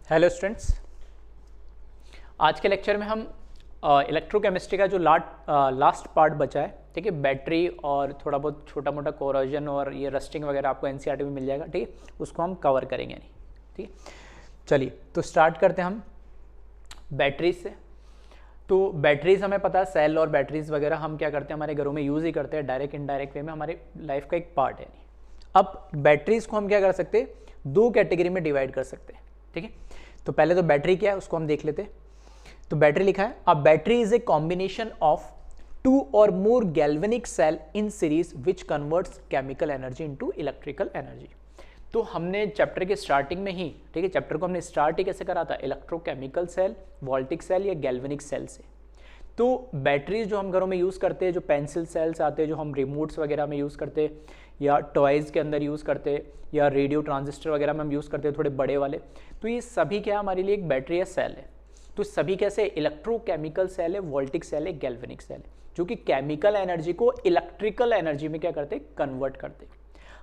Hello students, आज के lecture में हम इलेक्ट्रोकेमिस्ट्री का जो लास्ट पार्ट बचा है, ठीक है, बैटरी और थोड़ा बहुत छोटा मोटा कोरोजन और ये रस्टिंग वगैरह आपको एनसीईआरटी में मिल जाएगा, ठीक है, उसको हम कवर करेंगे नहीं, ठीक है। चलिए तो स्टार्ट करते हैं हम बैटरीज से। तो बैटरीज हमें पता है, सेल और बैटरीज वगैरह हम क्या करते हैं, हमारे घरों में यूज़ ही करते हैं, डायरेक्ट इनडायरेक्ट वे में हमारे लाइफ का एक पार्ट है। अब बैटरीज को हम क्या कर सकते हैं, दो कैटेगरी में डिवाइड कर सकते हैं, ठीक है। तो पहले तो बैटरी क्या है उसको हम देख लेते हैं। तो बैटरी लिखा है, a battery is a combination of two or more galvanic cell in series which converts chemical energy into electrical energy. तो हमने चैप्टर के स्टार्टिंग में ही, ठीक है, चैप्टर को हमने स्टार्ट ही कैसे करा था, इलेक्ट्रोकेमिकल सेल, वोल्टिक सेल या गैल्वेनिक सेल से। तो बैटरीज जो हम घरों में यूज़ करते हैं, जो पेंसिल सेल्स आते हैं, जो हम रिमोट्स वगैरह में यूज़ करते हैं या टॉयज़ के अंदर यूज़ करते हैं या रेडियो ट्रांजिस्टर वगैरह में हम यूज़ करते हैं थोड़े बड़े वाले, तो ये सभी क्या हमारे लिए एक बैटरी या सेल है। तो सभी कैसे, इलेक्ट्रोकेमिकल सेल है, वोल्टिक सेल है, गैल्वेनिक सेल है, जो कि केमिकल एनर्जी को इलेक्ट्रिकल एनर्जी में क्या करते, कन्वर्ट करते।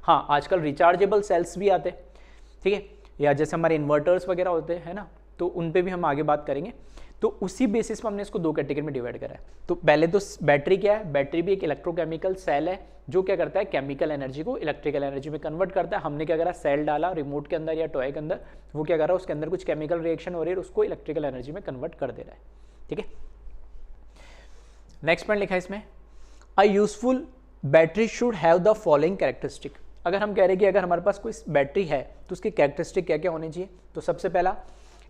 हाँ, आजकल रिचार्जेबल सेल्स भी आते, ठीक है, या जैसे हमारे इन्वर्टर्स वगैरह होते हैं ना, तो उन पे भी हम आगे बात करेंगे। तो उसी बेसिस पर हमने इसको दो कैटेगरी में डिवाइड करा है। तो पहले तो बैटरी क्या है, बैटरी भी एक इलेक्ट्रोकेमिकल सेल है जो क्या करता है, केमिकल एनर्जी को इलेक्ट्रिकल एनर्जी में कन्वर्ट करता है। हमने क्या करा, सेल डाला रिमोट के अंदर या टॉय के अंदर, वो क्या कर रहा है, उसके अंदर कुछ केमिकल रिएक्शन हो रही है, उसको इलेक्ट्रिकल एनर्जी में कन्वर्ट कर दे रहा है, ठीक है। नेक्स्ट पॉइंट लिखा है इसमें, a useful battery should have the following characteristic. अगर हम कह रहे हैं कि अगर हमारे पास कोई बैटरी है तो उसकी कैरेक्टरिस्टिक क्या क्या होनी चाहिए, तो सबसे पहला,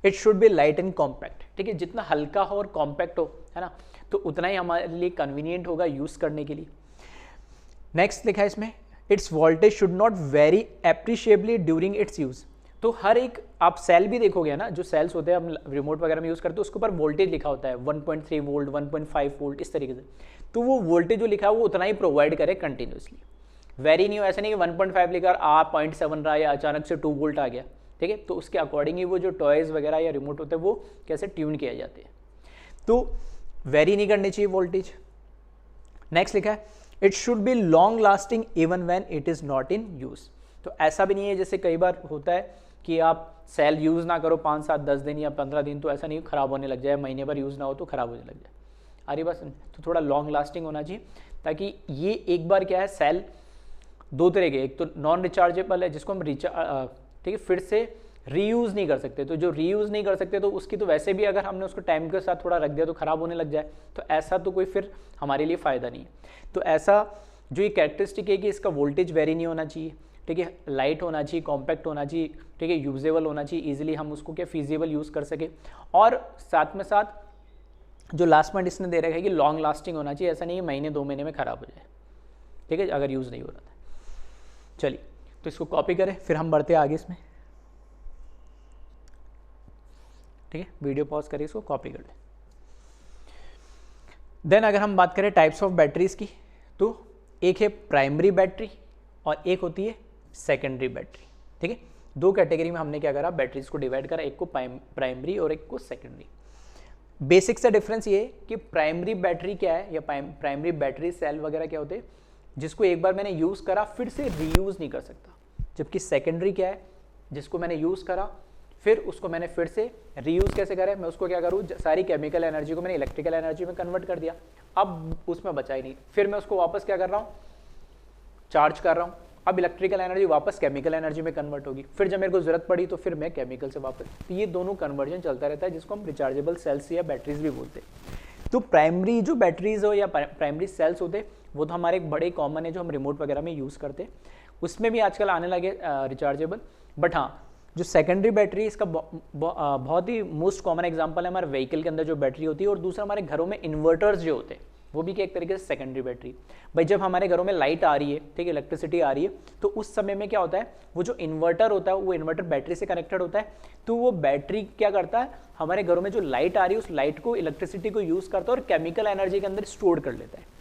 it should be light and compact, ठीक है, जितना हल्का हो और कॉम्पैक्ट हो, है ना, तो उतना ही हमारे लिए कन्वीनियंट होगा यूज़ करने के लिए। नेक्स्ट लिखा है इसमें, its voltage should not vary appreciably during its use. तो हर एक आप सेल भी देखोगे ना, जो सेल्स होते हैं हम रिमोट वगैरह में यूज़ करते हैं, उसके ऊपर वोल्टेज लिखा होता है 1.3 वोल्ट, 1.5 वोल्ट, इस तरीके से। तो वो वोल्टेज जो लिखा है वो उतना ही प्रोवाइड करे कंटिन्यूसली, वेरी नहीं हो, ऐसा नहीं कि 1.5 लिखा 0.7 रहा या अचानक से 2 वोल्ट आ गया, ठीक है। तो उसके अकॉर्डिंग ही वो जो टॉयज़ वगैरह या रिमोट होते हैं वो कैसे ट्यून किए जाते हैं। तो वेरी नहीं करनी चाहिए वोल्टेज। नेक्स्ट लिखा है, it should be long lasting even when it is not in use. तो ऐसा भी नहीं है, जैसे कई बार होता है कि आप सेल यूज़ ना करो 5, 7, 10 दिन या 15 दिन, तो ऐसा नहीं ख़राब होने लग जाए, महीने भर यूज़ ना हो तो ख़राब होने लग जाए, अरे बस। तो थोड़ा लॉन्ग लास्टिंग होना चाहिए, ताकि ये एक बार क्या है, सेल दो तरह के, एक तो नॉन रिचार्जेबल है जिसको हम ठीक है, फिर से रीयूज़ नहीं कर सकते। तो जो रीयूज़ नहीं कर सकते तो उसकी तो वैसे भी अगर हमने उसको टाइम के साथ थोड़ा रख दिया तो ख़राब होने लग जाए, तो ऐसा तो कोई फिर हमारे लिए फ़ायदा नहीं है। तो ऐसा जो ये कैरेक्टरिस्टिक है कि इसका वोल्टेज वेरी नहीं होना चाहिए, ठीक है, लाइट होना चाहिए, कॉम्पैक्ट होना चाहिए, ठीक है, यूजेबल होना चाहिए, ईजिली हम उसको क्या फीजिबल यूज़ कर सके, और साथ में साथ जो लास्ट पॉइंट इसने दे रखा है कि लॉन्ग लास्टिंग होना चाहिए, ऐसा नहीं है महीने 2 महीने में ख़राब हो जाए, ठीक है, अगर यूज़ नहीं हो रहा था। चलिए तो इसको कॉपी करें, फिर हम बढ़ते हैं आगे इसमें, ठीक है, वीडियो पॉज करिए, इसको कॉपी कर लें। देन अगर हम बात करें टाइप्स ऑफ बैटरीज की, तो एक है प्राइमरी बैटरी और एक होती है सेकेंडरी बैटरी, ठीक है। दो कैटेगरी में हमने क्या करा, बैटरीज को डिवाइड करा, एक को प्राइमरी और एक को सेकेंडरी। बेसिक सा डिफरेंस ये है कि प्राइमरी बैटरी क्या है या प्राइमरी बैटरी सेल वगैरह क्या होते हैं, जिसको एक बार मैंने यूज़ करा फिर से रीयूज़ नहीं कर सकता। जबकि सेकेंडरी क्या है, जिसको मैंने यूज़ करा फिर उसको मैंने फिर से रीयूज़ कैसे करें, मैं उसको क्या करूँ, सारी केमिकल एनर्जी को मैंने इलेक्ट्रिकल एनर्जी में कन्वर्ट कर दिया, अब उसमें बचा ही नहीं, फिर मैं उसको वापस क्या कर रहा हूँ, चार्ज कर रहा हूँ, अब इलेक्ट्रिकल एनर्जी वापस केमिकल एनर्जी में कन्वर्ट होगी, फिर जब मेरे को जरूरत पड़ी तो फिर मैं केमिकल से वापस, तो ये दोनों कन्वर्जन चलता रहता है, जिसको हम रिचार्जेबल सेल्स या बैटरीज भी बोलते हैं। तो प्राइमरी जो बैटरीज हो या प्राइमरी सेल्स होते हैं वो तो हमारे एक बड़े कॉमन है, जो हम रिमोट वगैरह में यूज़ करते हैं, उसमें भी आजकल आने लगे रिचार्जेबल। बट हाँ, जो सेकेंडरी बैटरी, इसका बहुत ही मोस्ट कॉमन एग्जांपल है हमारे व्हीकल के अंदर जो बैटरी होती है, और दूसरा हमारे घरों में इन्वर्टर्स जो होते हैं वो भी क्या एक तरीके से सेकेंडरी बैटरी। भाई जब हमारे घरों में लाइट आ रही है, ठीक है, इलेक्ट्रिसिटी आ रही है, तो उस समय में क्या होता है, वो जो इन्वर्टर होता है वो इन्वर्टर बैटरी से कनेक्टेड होता है, तो वो बैटरी क्या करता है, हमारे घरों में जो लाइट आ रही है उस लाइट को, इलेक्ट्रिसिटी को यूज़ करता है और केमिकल एनर्जी के अंदर स्टोर कर लेता है।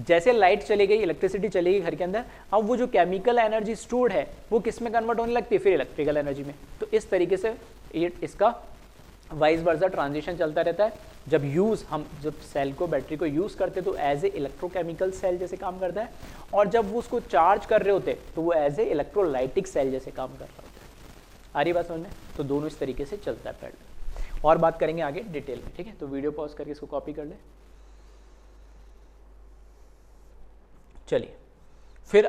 जैसे लाइट चली गई, इलेक्ट्रिसिटी चली गई घर के अंदर, अब वो जो केमिकल एनर्जी स्टोर्ड है वो किस में कन्वर्ट होने लगती है, फिर इलेक्ट्रिकल एनर्जी में। तो इस तरीके से ये इसका वाइस वर्सा ट्रांजिशन चलता रहता है। जब सेल को, बैटरी को यूज़ करते तो एज ए इलेक्ट्रोकेमिकल सेल जैसे काम करता है, और जब वो उसको चार्ज कर रहे होते तो वो एज ए इलेक्ट्रोलाइटिक सेल जैसे काम कर रहा होता है। आ रही बात समझ में? तो दोनों इस तरीके से चलता है पैरेलल। और बात करेंगे आगे डिटेल में, ठीक है? तो वीडियो पॉज करके इसको कॉपी कर ले। चलिए फिर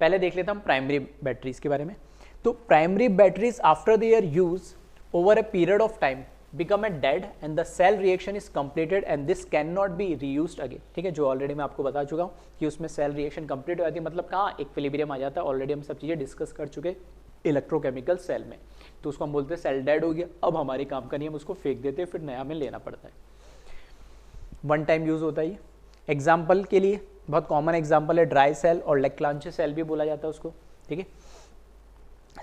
पहले देख लेता हम प्राइमरी बैटरीज के बारे में। तो primary batteries after their use over a period of time become a dead and the cell reaction is completed and this cannot be reused again, ठीक है? जो ऑलरेडी मैं आपको बता चुका हूँ कि उसमें सेल रिएक्शन कंप्लीट हो जाती है, मतलब कहाँ इक्विलिब्रियम आ जाता है। ऑलरेडी हम सब चीज़ें डिस्कस कर चुके इलेक्ट्रोकेमिकल सेल में। तो उसको हम बोलते हैं सेल डेड हो गया, अब हमारे काम का नहीं, हम उसको फेंक देते हैं, फिर नया हमें लेना पड़ता है। वन टाइम यूज होता है ये। एग्जाम्पल के लिए बहुत कॉमन एग्जाम्पल है ड्राई सेल और लेक्लांचे सेल भी बोला जाता है उसको, ठीक है?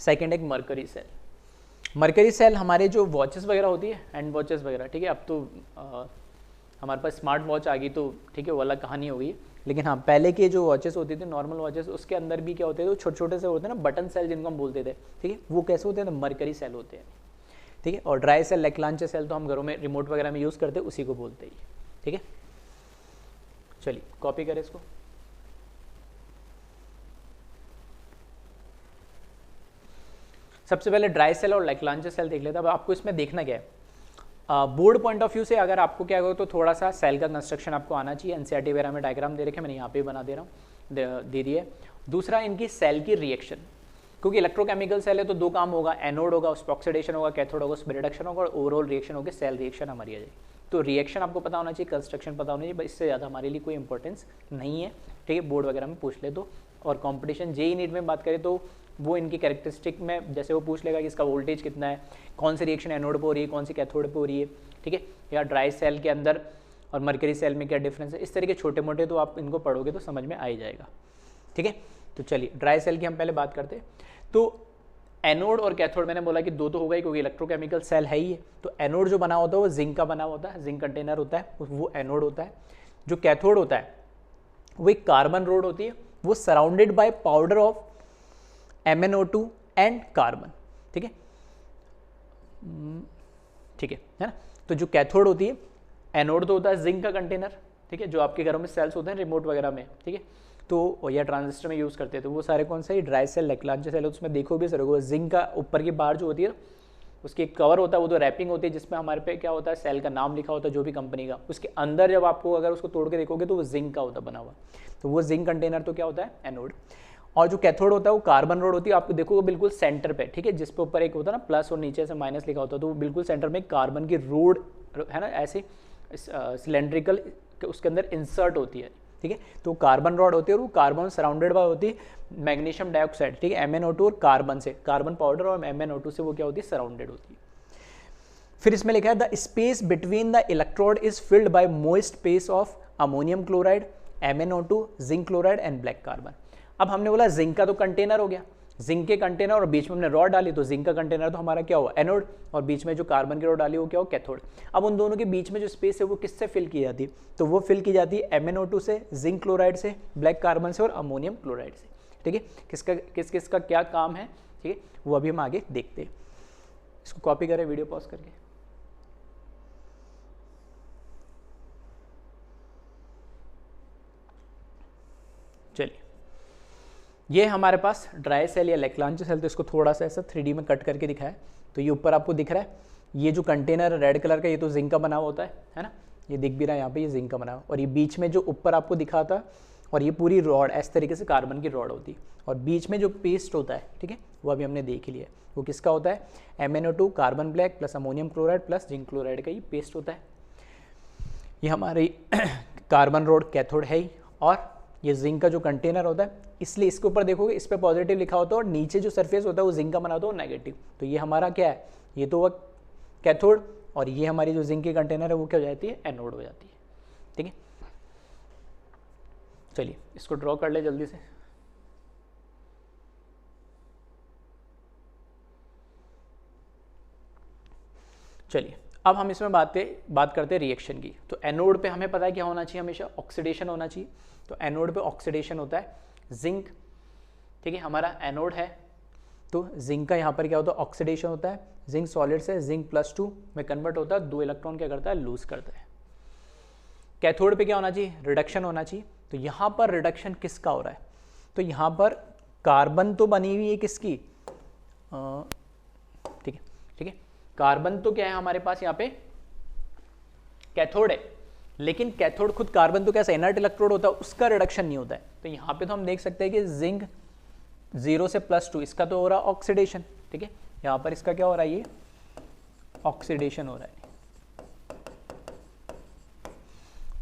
सेकेंड एक मरकरी सेल। मरकरी सेल हमारे जो वॉचेस वगैरह होती है, हैंड वॉचेस वगैरह, ठीक है? अब तो हमारे पास स्मार्ट वॉच आ गई तो ठीक है, वो अलग कहानी हो गई। लेकिन हाँ, पहले के जो वॉचेस होती थी, नॉर्मल वॉचेस, उसके अंदर भी क्या होते थे, छोटे छोटे से होते हैं ना बटन सेल जिनको हम बोलते थे, ठीक है? वो कैसे होते हैं? तो मरकरी सेल होते हैं, ठीक है? और ड्राई सेल, लेक्लांचे सेल तो हम घरों में रिमोट वगैरह में यूज़ करते हैं, उसी को बोलते हैं, ठीक है? चलिए कॉपी करें इसको। सबसे पहले ड्राई सेल और लेक्लांचे सेल देख लेते हैं। अब आपको इसमें देखना क्या है, बोर्ड पॉइंट ऑफ व्यू से अगर आपको क्या हो तो थोड़ा सा सेल का कंस्ट्रक्शन आपको आना चाहिए। एनसीईआरटी वगैरह में डायग्राम दे रखे, मैंने यहाँ पे बना दे रहा हूँ, दे दिए। दूसरा इनकी सेल की रिएक्शन, क्योंकि इलेक्ट्रोकेमिकल सेल है तो दो काम होगा, एनोड होगा, उस पर ऑक्सीडेशन होगा, कैथोड होगा, उस पर रिडक्शन होगा, और ओवरऑल रिएक्शन होगी, सेल रिएक्शन हमारी आ जाएगी। तो रिएक्शन आपको पता होना चाहिए, कंस्ट्रक्शन पता होना चाहिए, इससे ज़्यादा हमारे लिए कोई इंपॉर्टेंस नहीं है, ठीक है? बोर्ड वगैरह में पूछ ले तो। और कंपटीशन जेईई नीट में बात करें तो वो इनकी कैरेक्टरिस्टिक में जैसे वो पूछ लेगा कि इसका वोल्टेज कितना है, कौन सी रिएक्शन एनोड पे हो रही है, कौन सी कैथोड पे हो रही है, ठीक है? या ड्राई सेल के अंदर और मरकरी सेल में क्या डिफरेंस है, इस तरह के छोटे मोटे तो आप इनको पढ़ोगे तो समझ में आ ही जाएगा, ठीक है? तो चलिए ड्राई सेल की हम पहले बात करते हैं। तो एनोड और कैथोड मैंने बोला कि दो तो होगा ही, क्योंकि इलेक्ट्रोकेमिकल सेल है ही है। तो एनोड जो बना होता है वो जिंक का बना होता है, जिंक कंटेनर होता है, वो एनोड होता है। जो कैथोड होता है वो एक कार्बन रोड होती है, वो surrounded by powder of MnO2 and carbon, ठीक है? ठीक है ना? तो जो कैथोड होती है, एनोड तो होता है जिंक का कंटेनर, ठीक है? जो आपके घरों में सेल्स होते हैं रिमोट वगैरह में, ठीक है? तो या ट्रांजिस्टर में यूज़ करते हैं, तो वो सारे कौन सा ही ड्राई सेल, लेक्लांचे सेल, उसमें देखो भी सर वो जिंक का ऊपर की बार जो होती है उसकी एक कवर होता है, वो तो रैपिंग होती है जिसमें हमारे पे क्या होता है, सेल का नाम लिखा होता है जो भी कंपनी का। उसके अंदर जब आपको अगर उसको तोड़ के देखोगे तो वो जिंक का होता बना हुआ, तो वो जिंक कंटेनर तो क्या होता है, एनोड। और जो कैथोड होता है वो कार्बन रोड होती है, आपको देखोगे बिल्कुल सेंटर पे, ठीक है? जिस पे ऊपर एक होता है ना प्लस और नीचे से माइनस लिखा होता है, तो वो बिल्कुल सेंटर में कार्बन की रोड है ना, ऐसे सिलेंड्रिकल उसके अंदर इंसर्ट होती है, ठीक है? तो कार्बन रॉड होती है और वो कार्बन सराउंडेड बाय होती है मैग्नीशियम डाइऑक्साइड, ठीक है? MnO2 और कार्बन से, कार्बन पाउडर और MnO2 से वो क्या होती है, सराउंडेड होती है। फिर इसमें लिखा है the space between the electrode is filled by moist space of ammonium chloride, MnO2, zinc chloride and black carbon. अब हमने बोला जिंक का तो कंटेनर हो गया, जिंक के कंटेनर, और बीच में हमने रॉड डाली, तो जिंक का कंटेनर तो हमारा क्या हुआ, एनोड, और बीच में जो कार्बन की रॉड डाली वो क्या हो, कैथोड। अब उन दोनों के बीच में जो स्पेस है वो किससे फिल की जाती है, तो वो फिल की जाती है MnO2 से, जिंक क्लोराइड से, ब्लैक कार्बन से और अमोनियम क्लोराइड से, ठीक है? किस किस का क्या काम है, ठीक है? वो अभी हम आगे देखते हैं। इसको कॉपी करें वीडियो पॉज करके। चलिए ये हमारे पास ड्राई सेल या लेक्लांचे सेल, तो इसको थोड़ा सा ऐसा 3D में कट करके दिखाया है। तो ये ऊपर आपको दिख रहा है, ये जो कंटेनर रेड कलर का, ये तो जिंक का बना हुआ होता है ना? ये दिख भी रहा है यहाँ पे, ये जिंक का बना हुआ, और ये बीच में जो ऊपर आपको दिखा था, और ये पूरी रॉड इस तरीके से कार्बन की रॉड होती है, और बीच में जो पेस्ट होता है, ठीक है? वो अभी हमने देख लिया, वो किसका होता है, MnO2 carbon black plus ammonium chloride plus zinc chloride का ये पेस्ट होता है। ये हमारी कार्बन रॉड कैथोड है ही, और ये जिंक का जो कंटेनर होता है, इसलिए इसके ऊपर देखोगे इस पे पॉजिटिव लिखा होता है, और नीचे जो सरफेस होता है वो जिंक का बना होता है वो नेगेटिव। तो ये हमारा क्या है, ये तो वो कैथोड, और ये हमारी जो जिंक की कंटेनर है वो क्या हो जाती है, एनोड हो जाती है, ठीक है? चलिए इसको ड्रॉ कर ले जल्दी से। चलिए अब हम इसमें बात करते हैं रिएक्शन की। तो एनोड पे हमें पता है क्या होना चाहिए, हमेशा ऑक्सीडेशन होना चाहिए। तो एनोड पे ऑक्सीडेशन होता है जिंक, ठीक है? हमारा एनोड है तो जिंक का यहाँ पर क्या होता है, ऑक्सीडेशन होता है, जिंक सॉलिड से जिंक +2 में कन्वर्ट होता है, 2 इलेक्ट्रॉन क्या करता है, लूज करता है। कैथोड पे क्या होना चाहिए, रिडक्शन होना चाहिए। तो यहाँ पर रिडक्शन किसका हो रहा है, तो यहाँ पर कार्बन तो बनी हुई है किसकी, कार्बन तो क्या है हमारे पास यहाँ पे कैथोड है, लेकिन कैथोड खुद कार्बन तो कैसा इनर्ट इलेक्ट्रोड होता है, उसका रिडक्शन नहीं होता है। तो यहाँ पे तो हम देख सकते हैं कि जिंक 0 से +2 इसका तो हो रहा है ऑक्सीडेशन, ठीक है, यहाँ पर इसका क्या हो रहा है, ये ऑक्सीडेशन हो रहा है।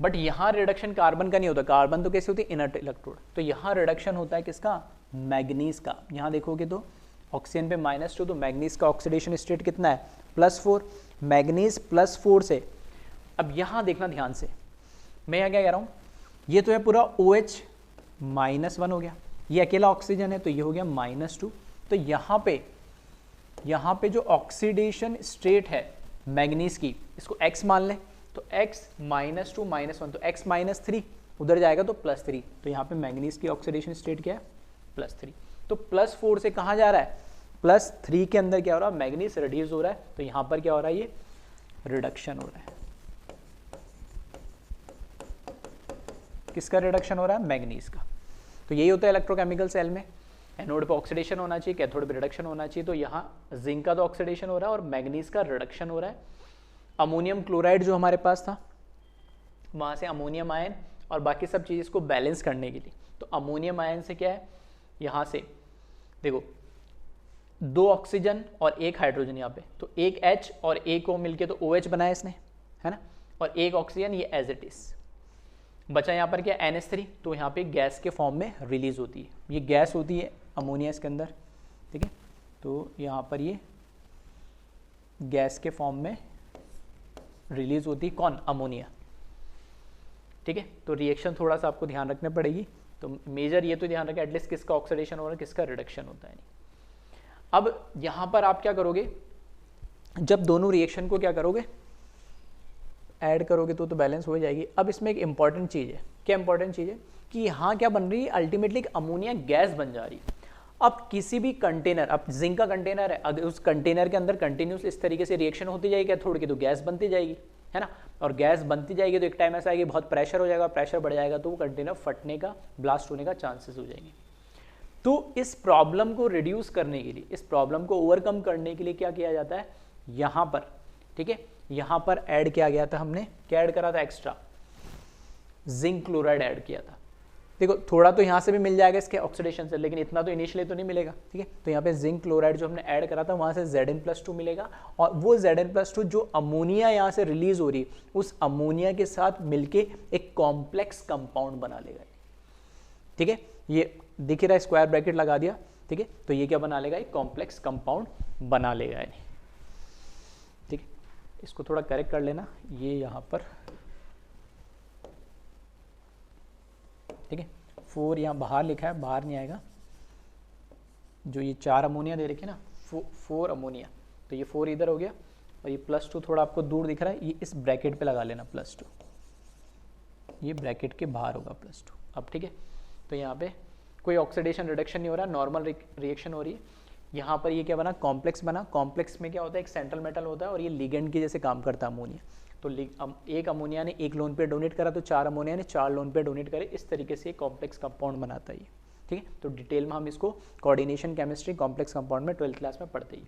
बट यहाँ रिडक्शन कार्बन का नहीं होता, कार्बन तो कैसे होती है इनर्ट इलेक्ट्रोड, तो यहाँ रिडक्शन होता है किसका, मैग्नीज का। यहाँ देखोगे तो ऑक्सीजन पे -2, तो मैग्नीज का ऑक्सीडेशन स्टेट कितना है +4, मैग्नीज +4 से। अब यहाँ देखना ध्यान से, मैं यहाँ क्या कह रहा हूँ, ये तो है पूरा OH -1 हो गया, ये अकेला ऑक्सीजन है तो ये हो गया -2। तो यहाँ पे जो ऑक्सीडेशन स्टेट है मैग्नीज की, इसको x मान लें, तो x -2 -1, तो x -3 उधर जाएगा तो +3, तो यहाँ पे मैग्नीज की ऑक्सीडेशन स्टेट क्या है +3। तो +4 से कहाँ जा रहा है, +3 के अंदर क्या हो रहा है, मैग्नीज रिड्यूस हो रहा है, तो यहाँ पर क्या हो रहा है, ये रिडक्शन हो रहा है। किसका रिडक्शन हो रहा है, मैग्नीज का। तो यही होता है इलेक्ट्रोकेमिकल सेल में, एनोड पे ऑक्सीडेशन होना चाहिए, कैथोड पे रिडक्शन होना चाहिए। तो यहाँ जिंक का तो ऑक्सीडेशन हो रहा है और मैग्नीज का रिडक्शन हो रहा है। अमोनियम क्लोराइड जो हमारे पास था, वहाँ से अमोनियम आयन और बाकी सब चीज़ इसको बैलेंस करने के लिए, तो अमोनियम आयन से क्या है, यहाँ से देखो 2 ऑक्सीजन और 1 हाइड्रोजन यहाँ पे, तो 1 H और 1 O मिलके तो OH बनाया इसने, है ना, और 1 ऑक्सीजन, ये एज इट इज बचा यहाँ पर क्या NH3, तो यहाँ पे गैस के फॉर्म में रिलीज होती है, ये गैस होती है अमोनिया इसके अंदर, ठीक है। तो यहाँ पर ये गैस के फॉर्म में रिलीज होती है, कौन, अमोनिया, ठीक है। तो रिएक्शन थोड़ा सा आपको ध्यान रखना पड़ेगी। तो मेजर ये तो ध्यान रखें एटलीस्ट किसका ऑक्सीडेशन हो रहा है, किसका रिडक्शन होता है। अब यहाँ पर आप क्या करोगे, जब दोनों रिएक्शन को क्या करोगे, ऐड करोगे तो बैलेंस हो जाएगी। अब इसमें एक इंपॉर्टेंट चीज़ है, क्या इंपॉर्टेंट चीज़ है कि यहाँ क्या बन रही है, अल्टीमेटली एक अमोनिया गैस बन जा रही है। अब किसी भी कंटेनर, अब जिंक का कंटेनर है, अगर उस कंटेनर के अंदर कंटिन्यूस इस तरीके से रिएक्शन होती जाएगी कैथोड की, तो गैस बनती जाएगी, है ना, और गैस बनती जाएगी तो एक टाइम ऐसा आएगी बहुत प्रेशर हो जाएगा, प्रेशर बढ़ जाएगा तो वो कंटेनर फटने का, ब्लास्ट होने का चांसेस हो जाएंगे। तो इस प्रॉब्लम को रिड्यूस करने के लिए, इस प्रॉब्लम को ओवरकम करने के लिए क्या किया जाता है, यहाँ पर, ठीक है, यहाँ पर ऐड किया गया था, हमने क्या ऐड करा था, एक्स्ट्रा जिंक क्लोराइड ऐड किया था। देखो थोड़ा तो यहाँ से भी मिल जाएगा इसके ऑक्सीडेशन से, लेकिन इतना तो इनिशियली तो नहीं मिलेगा, ठीक है। तो यहाँ पे जिंक क्लोराइड जो हमने ऐड करा था, वहाँ से Zn+2 मिलेगा, और वो Zn+2 जो अमोनिया यहाँ से रिलीज हो रही है, उस अमोनिया के साथ मिलके एक कॉम्प्लेक्स कंपाउंड बना लेगा, ठीक है। ये दिख रहा है, स्क्वायर ब्रैकेट लगा दिया, ठीक है। तो ये क्या बना लेगा, एक कॉम्प्लेक्स कंपाउंड बना लेगा, ठीक है। इसको थोड़ा करेक्ट कर लेना, ये यहाँ पर, ठीक है, 4 यहाँ बाहर लिखा है, बाहर नहीं आएगा, जो ये 4 अमोनिया दे रखे ना, 4 अमोनिया, तो ये 4 इधर हो गया, और ये +2 थोड़ा आपको दूर दिख रहा है, ये इस ब्रैकेट पे लगा लेना +2, ये ब्रैकेट के बाहर होगा +2। अब ठीक है, तो यहाँ पे कोई ऑक्सीडेशन रिडक्शन नहीं हो रहा, नॉर्मल रिएक्शन हो रही है। यहाँ पर ये क्या बना, कॉम्प्लेक्स बना। कॉम्प्लेक्स में क्या होता है, एक सेंट्रल मेटल होता है और ये लिगेंड के जैसे काम करता है अमोनिया। तो एक अमोनिया ने 1 लोन पे डोनेट करा, तो 4 अमोनिया ने 4 लोन पे डोनेट करे, इस तरीके से कॉम्प्लेक्स कंपाउंड बनाता है ये, ठीक है। तो डिटेल में हम इसको कोऑर्डिनेशन केमिस्ट्री कॉम्प्लेक्स कंपाउंड में 12th क्लास में पढ़ते ही।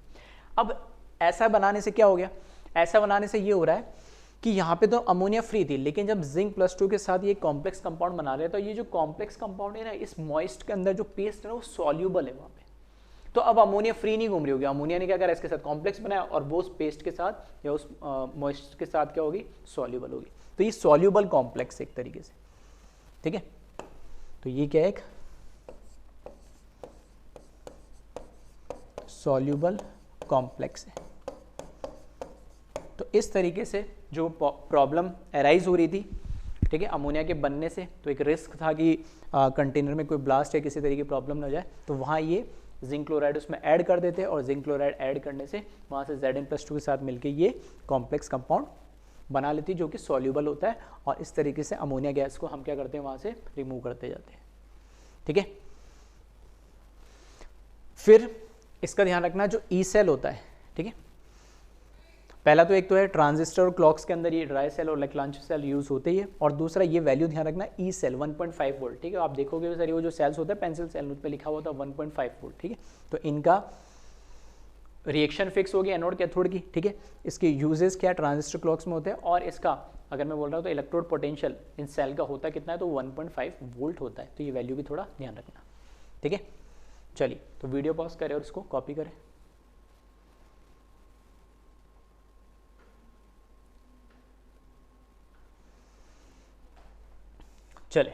अब ऐसा बनाने से क्या हो गया, ऐसा बनाने से ये हो रहा है कि यहाँ पे तो अमोनिया फ्री थी, लेकिन जब जिंक +2 के साथ ये कॉम्प्लेक्स कंपाउंड बना रहे हैं, तो ये जो कॉम्प्लेक्स कंपाउंड है ना, इस मॉइस्ट के अंदर जो पेस्ट है ना, वो सॉल्यूबल है वहाँ पे। तो अब अमोनिया फ्री नहीं घूम रही होगी, अमोनिया ने क्या करा, इसके साथ कॉम्प्लेक्स बनाया और वो उस पेस्ट के साथ या उस मॉइस्ट के साथ क्या होगी, सॉल्यूबल होगी। तो ये सॉल्यूबल कॉम्प्लेक्स एक तरीके से, ठीक है। तो ये क्या है, एक सॉल्यूबल कॉम्प्लेक्स है। तो इस तरीके से जो प्रॉब्लम अराइज हो रही थी, ठीक है, अमोनिया के बनने से, तो एक रिस्क था कि कंटेनर में कोई ब्लास्ट या किसी तरीके की प्रॉब्लम ना हो जाए, तो वहाँ ये जिंक क्लोराइड उसमें ऐड कर देते हैं, और जिंक क्लोराइड ऐड करने से वहाँ से Zn+2 के साथ मिलके ये कॉम्प्लेक्स कंपाउंड बना लेती है, जो कि सॉल्यूबल होता है, और इस तरीके से अमोनिया गैस को हम क्या करते हैं, वहाँ से रिमूव करते जाते हैं, ठीक है। फिर इसका ध्यान रखना, जो ई सेल होता है, ठीक है, पहला तो एक तो है ट्रांजिस्टर और क्लॉक्स के अंदर ये ड्राई सेल और लैक्लांच सेल यूज होते ही है, और दूसरा ये वैल्यू ध्यान रखना, ई सेल 1.5 वोल्ट, ठीक है। आप देखोगे सर वो जो सेल्स होते हैं पेंसिल सेल, उस पर लिखा हुआ था 1.5 वोल्ट, ठीक है। तो इनका रिएक्शन फिक्स होगी एनोड कैथोड की, ठीक है। इसके यूजेस क्या ट्रांजिस्टर क्लॉक्स में होते हैं, और इसका अगर मैं बोल रहा हूँ तो इलेक्ट्रोड पोटेंशियल इन सेल का होता कितना है, तो 1.5 वोल्ट होता है। तो ये वैल्यू भी थोड़ा ध्यान रखना, ठीक है। चलिए तो वीडियो पॉज करें और इसको कॉपी करें। चले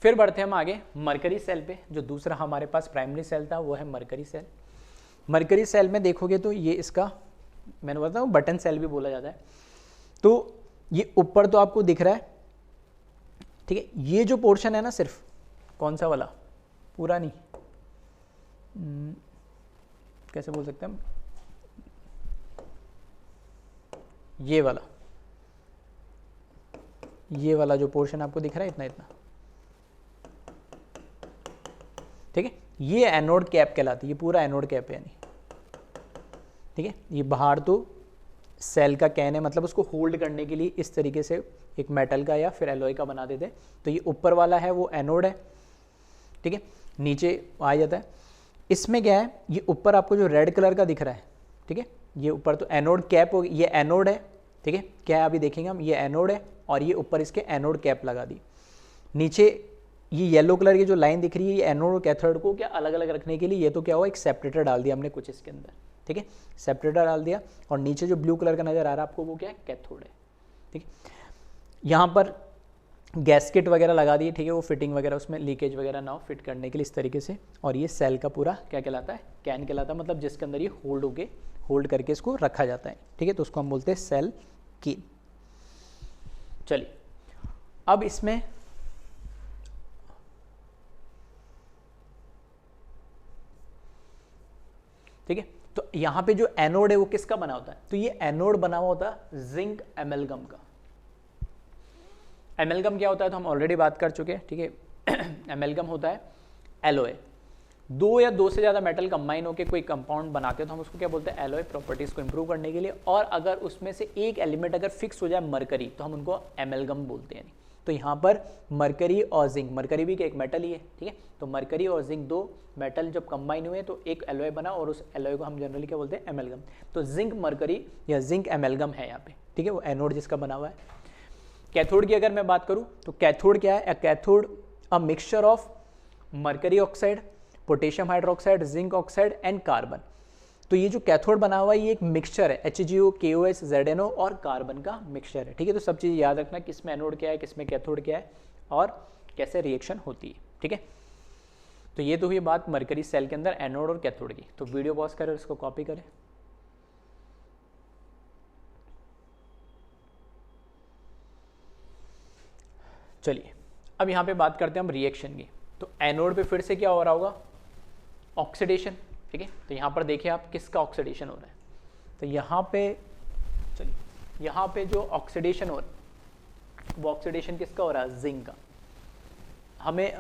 फिर बढ़ते हैं हम आगे मरकरी सेल पे। जो दूसरा हमारे पास प्राइमरी सेल था वो है मरकरी सेल। मरकरी सेल में देखोगे तो ये इसका मैंने बताया बटन सेल भी बोला जाता है। तो ये ऊपर तो आपको दिख रहा है, ठीक है। ये जो पोर्शन है ना, सिर्फ कौन सा वाला, पूरा नहीं, कैसे बोल सकते हैं हम, ये वाला जो पोर्शन आपको दिख रहा है इतना इतना, ठीक है। ये एनोड कैप कहलाती है, ये पूरा एनोड कैप है यानी, ठीक है। ये बाहर तो सेल का कैन है, मतलब उसको होल्ड करने के लिए इस तरीके से एक मेटल का या फिर एलॉय का बना देते हैं। तो ये ऊपर वाला है वो एनोड है, ठीक है, नीचे आ जाता है। इसमें क्या है, ये ऊपर आपको जो रेड कलर का दिख रहा है, ठीक है, ये ऊपर तो एनोड कैप होगी, ये एनोड है, ठीक है। क्या है अभी देखेंगे हम, ये एनोड है और ये ऊपर इसके एनोड कैप लगा दी। नीचे ये येलो कलर की जो लाइन दिख रही है, ये एनोड और कैथोड को क्या अलग अलग रखने के लिए, ये तो क्या हुआ एक सेपरेटर डाल दिया हमने कुछ इसके अंदर, ठीक है, सेपरेटर डाल दिया। और नीचे जो ब्लू कलर का नजर आ रहा है आपको वो क्या है, कैथोड है, ठीक है। यहाँ पर गैस्केट वगैरह लगा दिए, ठीक है, वो फिटिंग वगैरह उसमें लीकेज वगैरह ना हो, फिट करने के लिए इस तरीके से। और ये सेल का पूरा क्या कहलाता है, कैन कहलाता है, मतलब जिसके अंदर ये होल्ड करके इसको रखा जाता है, ठीक है। तो उसको हम बोलते हैं सेल की। चलिए अब इसमें ठीक है, तो यहां पे जो एनोड है वो किसका बना होता है, तो ये एनोड बना हुआ होता है जिंक एमेलगम का। एमेलगम क्या होता है तो हम ऑलरेडी बात कर चुके हैं, ठीक है। एमेलगम होता है एलॉय, दो या दो से ज़्यादा मेटल कंबाइन होकर कोई कंपाउंड बनाते हैं, तो हम उसको क्या बोलते हैं, एलॉय, प्रॉपर्टीज़ को इंप्रूव करने के लिए। और अगर उसमें से एक एलिमेंट अगर फिक्स हो जाए मरकरी, तो हम उनको एमेलगम बोलते हैं। तो यहाँ पर मरकरी और जिंक, मरकरी भी एक मेटल ही है, ठीक है। तो मरकरी और जिंक दो मेटल जब कंबाइन हुए तो एक एलॉय बना, और उस एलॉय को हम जनरली क्या बोलते हैं, एमेलगम। तो जिंक मरकरी या जिंक एमेलगम है यहाँ पे, ठीक है, वो एनोड जिसका बना हुआ है। कैथोड की अगर मैं बात करूँ तो कैथोड क्या है, cathode a mixture of mercury oxide, potassium hydroxide, zinc oxide and carbon. तो ये जो कैथोड बना हुआ है ये एक मिक्सचर है, HgO, KOH, ZnO और कार्बन का मिक्सचर है, ठीक है। तो सब चीज़ याद रखना, किसमें एनोड क्या है, किसमें कैथोड क्या है और कैसे रिएक्शन होती है, ठीक है। तो ये तो हुई बात मरकरी सेल के अंदर एनोड और कैथोड की। तो वीडियो पॉज करें और इसको कॉपी करें। चलिए अब यहाँ पे बात करते हैं हम रिएक्शन की। तो एनोड पे फिर से क्या हो रहा होगा, ऑक्सीडेशन, ठीक है। तो यहाँ पर देखिए आप किसका ऑक्सीडेशन हो रहा है, तो यहाँ पे चलिए यहाँ पे जो ऑक्सीडेशन हो रहा है वो ऑक्सीडेशन किसका हो रहा है, जिंक का। हमें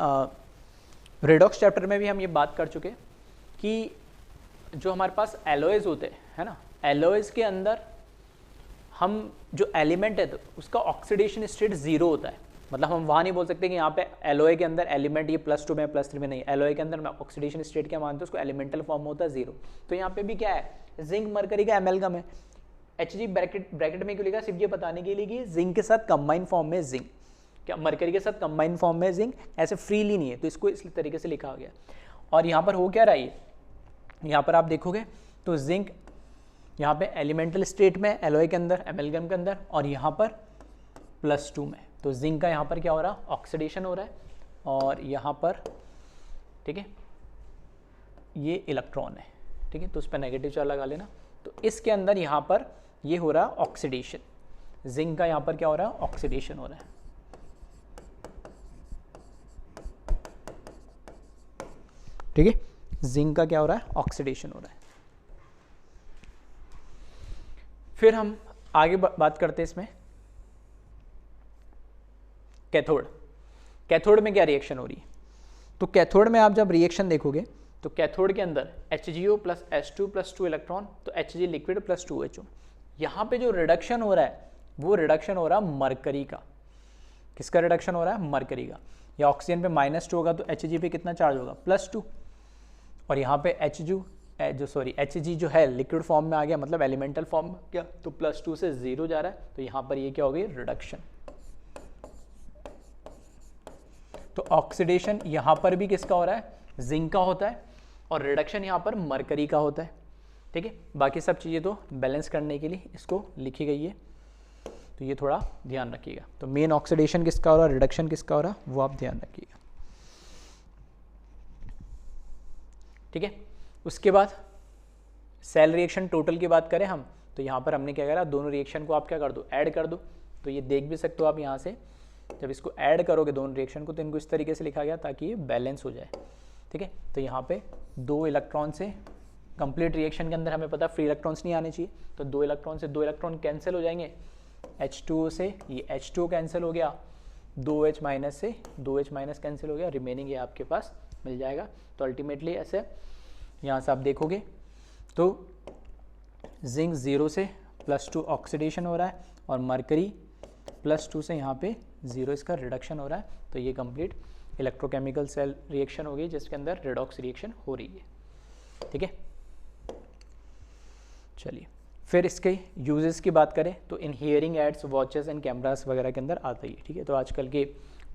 रेडॉक्स चैप्टर में भी हम ये बात कर चुके कि जो हमारे पास एलॉयज होते हैं, है ना, एलॉयज के अंदर हम जो एलिमेंट है तो उसका ऑक्सीडेशन स्टेट जीरो होता है। मतलब हम वहाँ नहीं बोल सकते कि यहाँ पे एलॉय के अंदर एलिमेंट ये +2 में +3 में, नहीं, एलॉय के अंदर मैं ऑक्सीडेशन स्टेट क्या मानते हैं उसको, एलिमेंटल फॉर्म होता है जीरो। तो यहाँ पे भी क्या है, जिंक मरकरी का एमेलगम है। Hg ब्रैकेट में क्यों लिखा, सिर्फ ये बताने के लिए कि जिंक के साथ कंबाइन फॉर्म में जिंक, क्या मरकरी के साथ कंबाइन फॉर्म में जिंक ऐसे फ्रीली नहीं है, तो इसको इस तरीके से लिखा गया। और यहाँ पर हो क्या रहा है, यहाँ पर आप देखोगे तो जिंक यहाँ पे एलिमेंटल स्टेट में एलॉय के अंदर, एमेलगम के अंदर, और यहाँ पर +2 में। तो जिंक का यहाँ पर क्या हो रहा है, ऑक्सीडेशन हो रहा है, और यहाँ पर ठीक है ये इलेक्ट्रॉन है, ठीक है, तो उस पर नेगेटिव चार्ज लगा लेना। तो इसके अंदर यहाँ पर ये हो रहा है ऑक्सीडेशन, जिंक का यहाँ पर क्या हो रहा है, ऑक्सीडेशन हो रहा है, ठीक है, जिंक का क्या हो रहा है, ऑक्सीडेशन हो रहा है। फिर हम आगे बात करते हैं इसमें कैथोड। कैथोड में क्या रिएक्शन हो रही है, तो कैथोड में आप जब रिएक्शन देखोगे तो कैथोड के अंदर HgO + H2 + 2 इलेक्ट्रॉन, तो Hg लिक्विड + 2HO। यहाँ पे जो रिडक्शन हो रहा है वो रिडक्शन हो रहा है मरकरी का। किसका रिडक्शन हो रहा है, मरकरी का। या ऑक्सीजन पे -2 होगा तो Hg पे कितना चार्ज होगा, +2, और यहाँ पे Hg जो है लिक्विड फॉर्म में आ गया, मतलब एलिमेंटल फॉर्म में गया, तो +2 से 0 जा रहा है, तो यहाँ पर ये क्या हो गई, रिडक्शन। तो ऑक्सीडेशन यहाँ पर भी किसका हो रहा है, जिंक का होता है, और रिडक्शन यहाँ पर मरकरी का होता है। ठीक है, बाकी सब चीज़ें तो बैलेंस करने के लिए इसको लिखी गई है, तो ये थोड़ा ध्यान रखिएगा। तो मेन ऑक्सीडेशन किसका हो रहा है, रिडक्शन किसका हो रहा है, वो आप ध्यान रखिएगा। ठीक है, उसके बाद सेल रिएक्शन टोटल की बात करें हम, तो यहाँ पर हमने क्या करा, दोनों रिएक्शन को आप क्या कर दो, ऐड कर दो। तो ये देख भी सकते हो आप यहाँ से, जब इसको ऐड करोगे दोनों रिएक्शन को, तो इनको इस तरीके से लिखा गया ताकि ये बैलेंस हो जाए। ठीक है, तो यहाँ पे 2 इलेक्ट्रॉन से कंप्लीट रिएक्शन के अंदर हमें पता फ्री इलेक्ट्रॉन्स नहीं आने चाहिए, तो 2 इलेक्ट्रॉन से 2 इलेक्ट्रॉन कैंसिल हो जाएंगे, H2O से ये H2O कैंसिल हो गया, 2H माइनस से 2H माइनस कैंसिल हो गया, रिमेनिंग ये आपके पास मिल जाएगा। तो अल्टीमेटली ऐसे यहाँ से आप देखोगे तो जिंक 0 से +2 ऑक्सीडेशन हो रहा है, और मरकरी +2 से यहाँ पे 0 इसका रिडक्शन हो रहा है। तो ये कंप्लीट इलेक्ट्रोकेमिकल सेल रिएक्शन हो गई जिसके अंदर रेडॉक्स रिएक्शन हो रही है। ठीक है, चलिए फिर इसके यूजेस की बात करें तो in hearing aids, watches and cameras वगैरह के अंदर आता ही है। ठीक है, तो आजकल के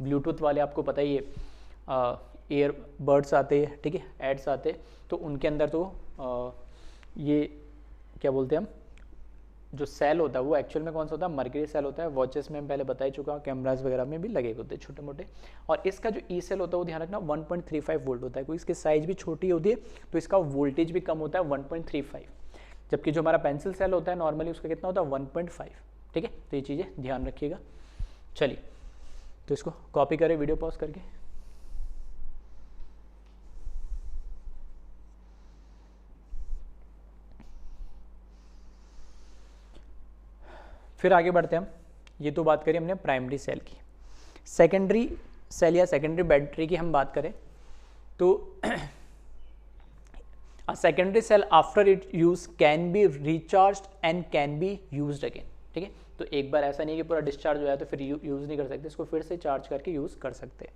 ब्लूटूथ वाले आपको पता ही है, ईयरबड्स आते हैं, ठीक है, एड्स आते हैं, तो उनके अंदर तो ये क्या बोलते हैं हम, जो सेल होता है वो एक्चुअल में कौन सा होता है, मर्करी सेल होता है। वॉचेस में पहले बता ही चुका हूँ, कैमरास वगैरह में भी लगे होते हैं छोटे मोटे। और इसका जो ई सेल होता है वो ध्यान रखना 1.35 वोल्ट होता है, कोई इसकी साइज भी छोटी होती है तो इसका वोल्टेज भी कम होता है 1.35, जबकि जो हमारा पेंसिल सेल होता है नॉर्मली उसका कितना होता है 1.5। ठीक है, तो ये चीज़ें ध्यान रखिएगा। चलिए तो इसको कॉपी करें वीडियो पॉज करके। फिर आगे बढ़ते हैं हम, ये तो बात करी हमने प्राइमरी सेल की। सेकेंडरी सेल या सेकेंडरी बैटरी की हम बात करें तो a secondary cell after its use can be recharged and can be used again। ठीक है, तो एक बार ऐसा नहीं कि पूरा डिस्चार्ज हो जाए तो फिर यूज़ नहीं कर सकते, इसको फिर से चार्ज करके यूज़ कर सकते हैं।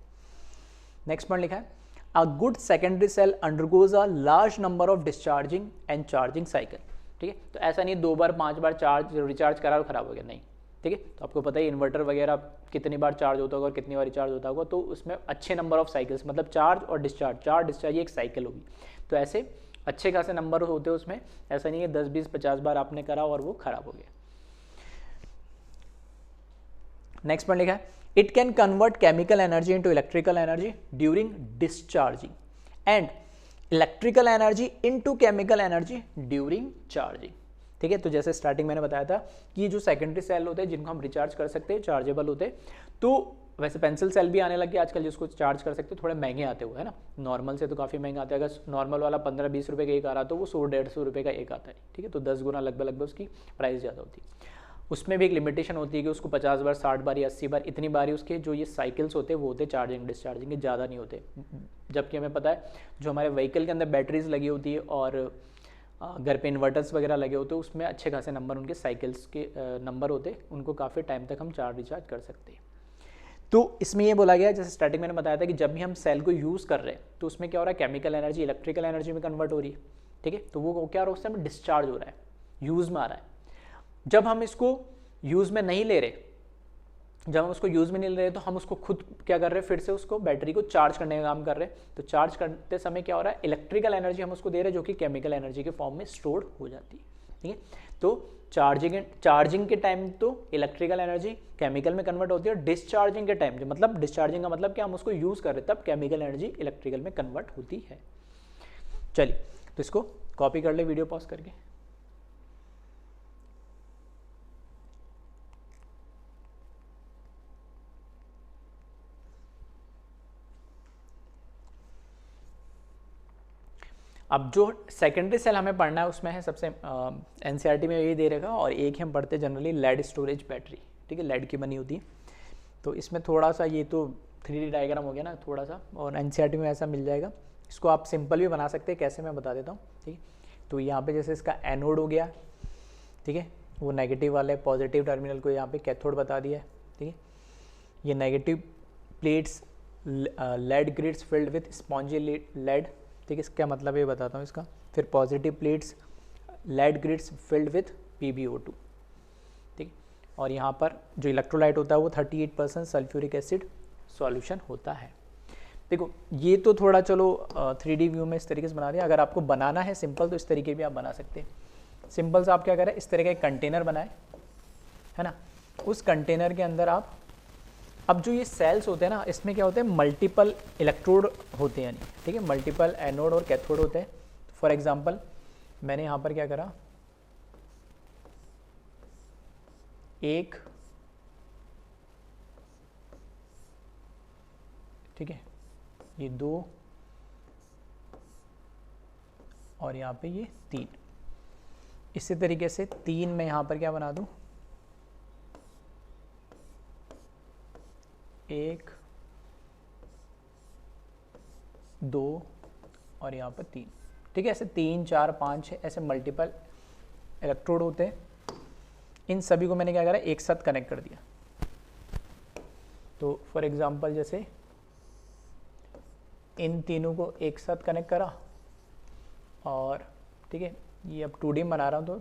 नेक्स्ट पॉइंट लिखा है, a good secondary cell undergoes a large number of discharging and charging cycle। ठीक है, तो ऐसा नहीं 2 बार 5 बार चार्ज रिचार्ज करा और ख़राब हो गया, नहीं। ठीक है, तो आपको पता है इन्वर्टर वगैरह कितनी बार चार्ज होता होगा और कितनी बार रिचार्ज होता होगा, तो उसमें अच्छे नंबर ऑफ साइकिल्स, मतलब चार्ज और डिस्चार्ज, चार्ज डिस्चार्ज ये एक साइकिल होगी, तो ऐसे अच्छे खासे नंबर होते हैं उसमें। ऐसा नहीं है 10 20 50 बार आपने करा और वो खराब हो गया। नेक्स्ट पॉइंट लिखा है, it can convert chemical energy into electrical energy during discharging and electrical energy into chemical energy during charging. ठीक है, तो जैसे स्टार्टिंग मैंने बताया था कि जो सेकेंडरी सेल होते हैं जिनको हम रिचार्ज कर सकते हैं, चार्जेबल होते हैं, तो वैसे पेंसिल सेल भी आने लगे आजकल जिसको चार्ज कर सकते हैं, थोड़े महंगे आते हुए है ना, नॉर्मल से तो काफ़ी महंगे आते हैं। अगर नॉर्मल वाला 15-20 रुपये का एक आ रहा तो वो 100-150 रुपये का एक आता है। ठीक है, तो 10 गुना लगभग उसकी प्राइस ज़्यादा होती है। उसमें भी एक लिमिटेशन होती है कि उसको 50 बार 60 बार या 80 बार इतनी बार ही उसके जो ये साइकिल्स होते हैं वो होते चार्जिंग डिस्चार्जिंग के, ज़्यादा नहीं होते। जबकि हमें पता है जो हमारे व्हीकल के अंदर बैटरीज लगी होती है और घर पे इन्वर्टर्स वगैरह लगे होते हैं उसमें अच्छे खासे नंबर उनके साइकिल्स के नंबर होते हैं, उनको काफ़ी टाइम तक हम चार्ज रिचार्ज कर सकते हैं। तो इसमें ये बोला गया, जैसे स्टार्टिंग मैंने बताया था कि जब भी हम सेल को यूज़ कर रहे हैं तो उसमें क्या हो रहा है, केमिकल एनर्जी इलेक्ट्रिकल एनर्जी में कन्वर्ट हो रही है। ठीक है, तो वो क्या हो रहा है, उस टाइम डिस्चार्ज हो रहा है, यूज़ में आ रहा है। जब हम इसको यूज़ में नहीं ले रहे, जब हम उसको यूज़ में नहीं ले रहे तो हम उसको खुद क्या कर रहे हैं, फिर से उसको बैटरी को चार्ज करने का काम कर रहे हैं। तो चार्ज करते समय क्या हो रहा है, इलेक्ट्रिकल एनर्जी हम उसको दे रहे हैं जो कि केमिकल एनर्जी के फॉर्म में स्टोर्ड हो जाती है। ठीक है, तो चार्जिंग के टाइम तो इलेक्ट्रिकल एनर्जी केमिकल में कन्वर्ट होती है, डिस्चार्जिंग के टाइम मतलब डिस्चार्जिंग का मतलब क्या, हम उसको यूज़ कर रहे हैं तब केमिकल एनर्जी इलेक्ट्रिकल में कन्वर्ट होती है। चलिए तो इसको कॉपी कर ले वीडियो पॉज करके। अब जो सेकेंडरी सेल हमें पढ़ना है उसमें है सबसे एनसीईआरटी में यही दे रहेगा, और एक ही हम पढ़ते हैं जनरली लेड स्टोरेज बैटरी। ठीक है, लेड की बनी होती है, तो इसमें थोड़ा सा ये तो 3D डायग्राम हो गया ना थोड़ा सा, और एनसीईआरटी में ऐसा मिल जाएगा। इसको आप सिंपल भी बना सकते हैं, कैसे मैं बता देता हूँ। ठीक है, तो यहाँ पे जैसे इसका एनोड हो गया, ठीक है, वो नेगेटिव वाला है, पॉजिटिव टर्मिनल को यहाँ पे कैथोड बता दिया है। ठीक है, ये negative plates lead grids filled with spongy lead, ठीक है, इसका मतलब ये बताता हूँ इसका। फिर positive plates lead grids filled with PbO2, ठीक है। और यहाँ पर जो इलेक्ट्रोलाइट होता है वो 38% सल्फ्यूरिक एसिड सॉल्यूशन होता है। देखो ये तो थोड़ा चलो 3D व्यू में इस तरीके से बना दिया। अगर आपको बनाना है सिंपल तो इस तरीके भी आप बना सकते हैं। सिंपल से आप क्या करें, इस तरह का एक कंटेनर बनाए, है ना। उस कंटेनर के अंदर आप, अब जो ये सेल्स होते हैं ना, इसमें क्या होते हैं, मल्टीपल इलेक्ट्रोड होते हैं, यानी ठीक है, मल्टीपल एनोड और कैथोड होते हैं। फॉर एग्जांपल मैंने यहाँ पर क्या करा, एक, ठीक है, ये 2 और यहाँ पे ये 3। इसी तरीके से 3 में यहाँ पर क्या बना दूँ, 1, 2 और यहाँ पर 3, ठीक है। ऐसे 3, 4, 5, 6 ऐसे मल्टीपल इलेक्ट्रोड होते हैं। इन सभी को मैंने क्या करा, एक साथ कनेक्ट कर दिया। तो फॉर एग्जांपल जैसे इन तीनों को एक साथ कनेक्ट करा, और ठीक है, ये अब 2D बना रहा हूँ तो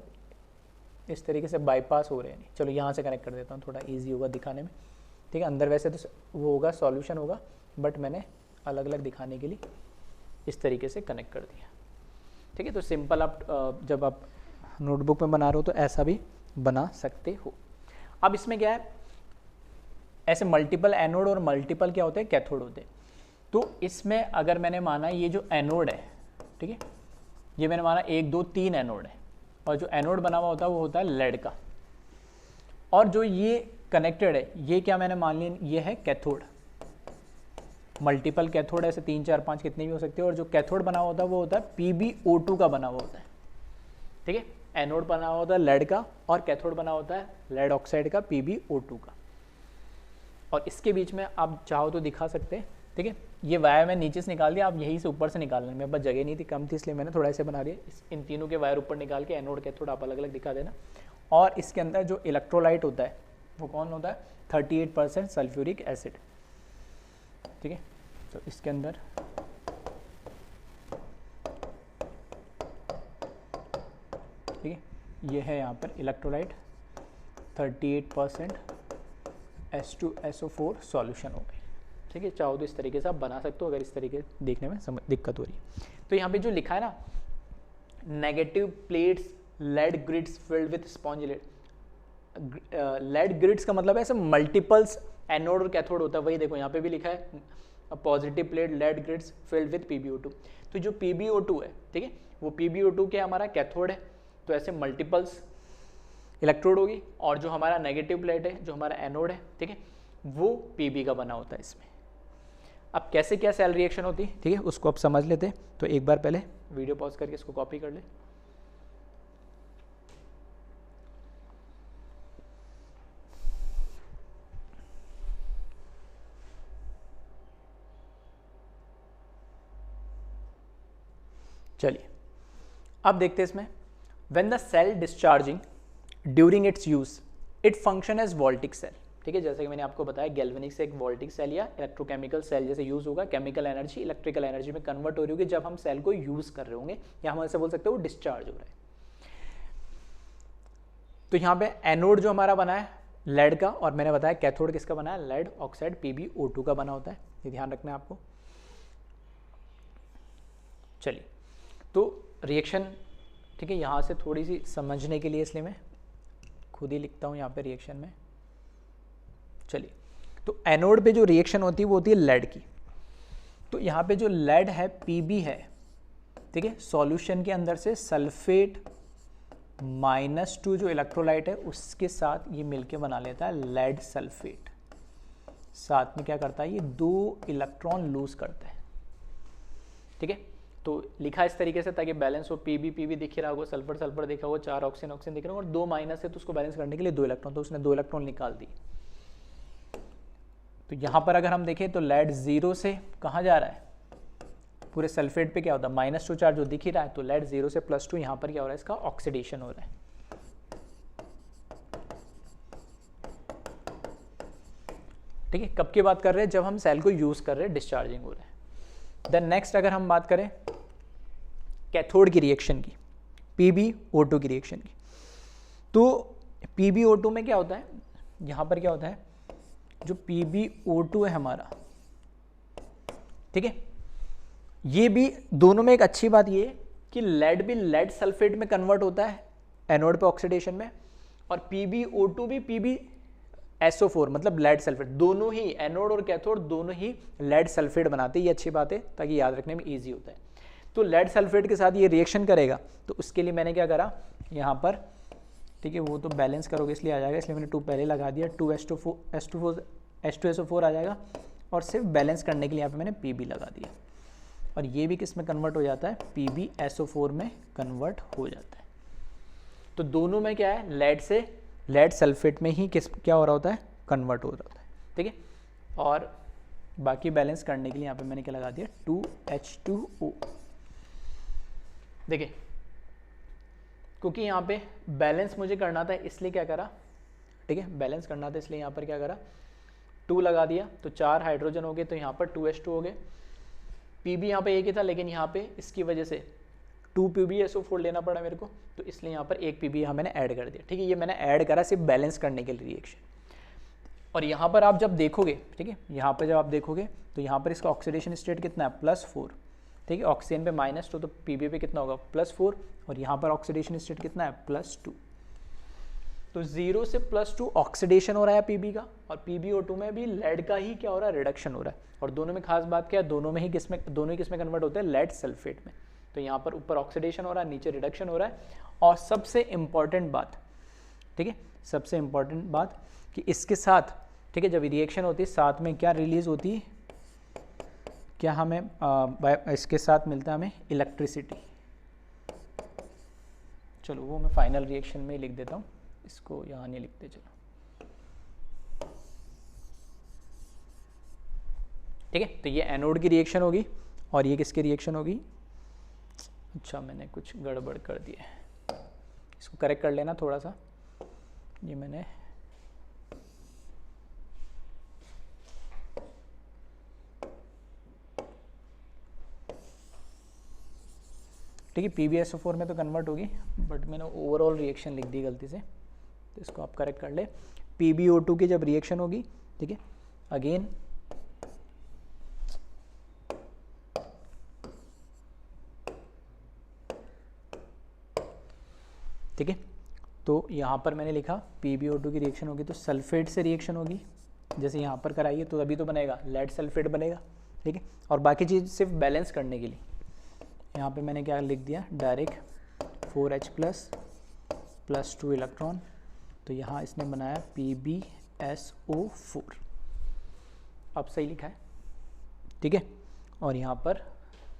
इस तरीके से बाईपास हो रहे हैं। नहीं चलो यहाँ से कनेक्ट कर देता हूँ, थोड़ा इजी होगा दिखाने में, ठीक है। अंदर वैसे तो वो होगा, सॉल्यूशन होगा, बट मैंने अलग अलग दिखाने के लिए इस तरीके से कनेक्ट कर दिया, ठीक है। तो सिंपल आप जब आप नोटबुक में बना रहे हो तो ऐसा भी बना सकते हो। अब इसमें क्या है, ऐसे मल्टीपल एनोड और मल्टीपल क्या होते हैं, कैथोड होते हैं। तो इसमें अगर मैंने माना ये जो एनोड है, ठीक है, ये मैंने माना 1, 2, 3 एनोड है, और जो एनोड बना हुआ होता है वो होता है लेड का, और जो ये कनेक्टेड है ये क्या मैंने मान लिया, ये है कैथोड। मल्टीपल कैथोड ऐसे 3, 4, 5 कितने भी हो सकते हैं। और जो कैथोड बना हुआ होता है वो होता है PbO2 का बना हुआ होता है, ठीक है। एनोड बना हुआ होता है लेड का, और कैथोड बना होता है लेड ऑक्साइड का, PbO2 का। और इसके बीच में आप चाहो तो दिखा सकते हैं, ठीक है। ये वायर मैं नीचे से निकाल दिया, आप यहीं से ऊपर से निकाल लें। मेरे पास जगह नहीं थी, कम थी, इसलिए मैंने थोड़ा ऐसे बना दिया। इन तीनों के वायर ऊपर निकाल के एनोड कैथोड आप अलग अलग दिखा देना। और इसके अंदर जो इलेक्ट्रोलाइट होता है वो कौन होता है, 38% सल्फ्यूरिक एसिड, ठीक है। तो इसके अंदर ठीक है, ये है यहाँ पर इलेक्ट्रोलाइट 38% H2SO4 सॉल्यूशन हो गई, ठीक है। चाहो तो इस तरीके से आप बना सकते हो, अगर इस तरीके देखने में दिक्कत हो रही है। तो यहाँ पे जो लिखा है ना, negative plates lead grids filled with sponge lead, lead grids का मतलब है ऐसे मल्टीपल्स एनोड और कैथोड होता है, वही देखो यहाँ पे भी लिखा है positive plate lead grids filled with PbO2। तो जो PbO2 है, ठीक है, वो PbO2 क्या हमारा कैथोड है, तो ऐसे मल्टीपल्स इलेक्ट्रोड होगी। और जो हमारा नेगेटिव प्लेट है, जो हमारा एनोड है, ठीक है, वो Pb का बना होता है इसमें। अब कैसे क्या सेल रिएक्शन होती है, ठीक है, उसको आप समझ लेते हैं। तो एक बार पहले वीडियो पॉज करके इसको कॉपी कर ले। चलिए अब देखते हैं इसमें, when the cell discharging during its use it function as voltaic cell, ठीक है। जैसे कि मैंने आपको बताया गैल्वेनिक से एक वोल्टिक सेल या इलेक्ट्रोकेमिकल सेल जैसे यूज होगा, केमिकल एनर्जी इलेक्ट्रिकल एनर्जी में कन्वर्ट हो रही होगी जब हम सेल को यूज कर रहे होंगे, या हम ऐसे बोल सकते हैं वो डिस्चार्ज हो रहा है। तो यहाँ पे एनोड जो हमारा बना है लेड का, और मैंने बताया कैथोड किसका बना है, लेड ऑक्साइड PbO2 का बना होता है, ये ध्यान रखना है आपको। चलिए तो रिएक्शन, ठीक है, यहाँ से थोड़ी सी समझने के लिए इसलिए मैं खुद ही लिखता हूँ यहाँ पे रिएक्शन में। चलिए तो एनोड पे जो रिएक्शन होती है वो होती है लेड की। तो यहाँ पे जो लेड है Pb है, ठीक है, सॉल्यूशन के अंदर से सल्फेट -2 जो इलेक्ट्रोलाइट है उसके साथ ये मिलके बना लेता है लेड सल्फेट। साथ में क्या करता है, ये 2 इलेक्ट्रॉन लूज करता है, ठीक है। तो लिखा इस तरीके से ताकि बैलेंस हो, Pb दिख रहा होगा, सल्फर सल्फर दिखा होगा, 4 ऑक्सीजन दिख रहा होगा, और 2 माइनस है तो उसको बैलेंस करने के लिए 2 इलेक्ट्रॉन, तो उसने 2 इलेक्ट्रॉन निकाल दी। तो यहाँ पर अगर हम देखें तो लेड 0 से कहाँ जा रहा है, पूरे सल्फेट पे क्या होता है -2 चार्ज जो दिख ही रहा है, तो लेड 0 से +2 यहाँ पर क्या हो रहा है, इसका ऑक्सीडेशन हो रहा है, ठीक है। कब की बात कर रहे हैं, जब हम सेल को यूज कर रहे हैं, डिस्चार्जिंग हो रहा है। देन नेक्स्ट अगर हम बात करें कैथोड की रिएक्शन की, PbO2 की रिएक्शन की। तो PbO2 में क्या होता है, यहाँ पर क्या होता है, जो PbO2 है हमारा, ठीक है, ये भी दोनों में एक अच्छी बात ये है कि लेड भी लेड सल्फेट में कन्वर्ट होता है एनोड पे ऑक्सीडेशन में, और PbO2 भी PbSO4 मतलब लेड सल्फेट, दोनों ही एनोड और कैथोड दोनों ही लेड सल्फेट बनाते हैं। ये अच्छी बात है ताकि याद रखने में ईजी होता है। तो लेड सल्फेट के साथ ये रिएक्शन करेगा, तो उसके लिए मैंने क्या करा यहाँ पर, ठीक है, वो तो बैलेंस करोगे इसलिए आ जाएगा, इसलिए मैंने 2 पहले लगा दिया, 2H2SO4 आ जाएगा, और सिर्फ बैलेंस करने के लिए यहाँ पे मैंने Pb लगा दिया, और ये भी किस में कन्वर्ट हो जाता है, PbSO4 में कन्वर्ट हो जाता है। तो दोनों में क्या है, लेड से लेड सल्फेट में ही क्या हो रहा होता है, कन्वर्ट हो रहा होता है, ठीक है। और बाकी बैलेंस करने के लिए यहाँ पे मैंने क्या लगा दिया, 2H2O। देखिए, क्योंकि यहाँ पे बैलेंस मुझे करना था इसलिए क्या करा, ठीक है, बैलेंस करना था इसलिए यहाँ पर क्या करा, 2 लगा दिया, तो 4 हाइड्रोजन हो गए, तो यहाँ पर 2H2 हो गए। Pb यहाँ पे एक ही था, लेकिन यहाँ पे इसकी वजह से 2 PbSO4 लेना पड़ा मेरे को, तो इसलिए यहाँ पर एक Pb यहाँ मैंने ऐड कर दिया, ठीक है। ये मैंने ऐड करा सिर्फ बैलेंस करने के लिए रिएक्शन। और यहाँ पर आप जब देखोगे, ठीक है, यहाँ पर जब आप देखोगे तो यहाँ पर इसका ऑक्सीडेशन स्टेट कितना है, +4, ठीक है, ऑक्सीजन पे -2, तो Pb पे कितना होगा, +4, और यहाँ पर ऑक्सीडेशन स्टेट कितना है, +2। तो 0 से +2 ऑक्सीडेशन हो रहा है Pb का, और PbO2 में भी लेड का ही क्या हो रहा है, रिडक्शन हो रहा है। और दोनों में खास बात क्या है, दोनों ही किस में कन्वर्ट होते हैं, लेड सल्फेट में। तो यहाँ पर ऊपर ऑक्सीडेशन हो रहा है, नीचे रिडक्शन हो रहा है। और सबसे इंपॉर्टेंट बात, ठीक है, सबसे इंपॉर्टेंट बात कि इसके साथ, ठीक है, जब रिएक्शन होती है साथ में क्या रिलीज होती है, क्या हमें इसके साथ मिलता है हमें इलेक्ट्रिसिटी। चलो वो मैं फाइनल रिएक्शन में लिख देता हूँ, इसको यहाँ नहीं लिखते। चलो ठीक है, तो ये एनोड की रिएक्शन होगी, और ये किसकी रिएक्शन होगी, अच्छा मैंने कुछ गड़बड़ कर दिया है, इसको करेक्ट कर लेना थोड़ा सा, ये मैंने ठीक है, PbSO4 में तो कन्वर्ट होगी, बट मैंने ओवरऑल रिएक्शन लिख दी गलती से, तो इसको आप करेक्ट कर ले। PbO2 की जब रिएक्शन होगी, ठीक है, अगेन ठीक है, तो यहाँ पर मैंने लिखा PbO2 की रिएक्शन होगी तो सल्फेट से रिएक्शन होगी, जैसे यहाँ पर कराइए तो अभी तो बनेगा लेड सल्फेट बनेगा, ठीक है। और बाकी चीज़ सिर्फ बैलेंस करने के लिए यहाँ पे मैंने क्या लिख दिया, डायरेक्ट 4H प्लस 2 इलेक्ट्रॉन, तो यहाँ इसने बनाया PbSO4, अब सही लिखा है, ठीक है। और यहाँ पर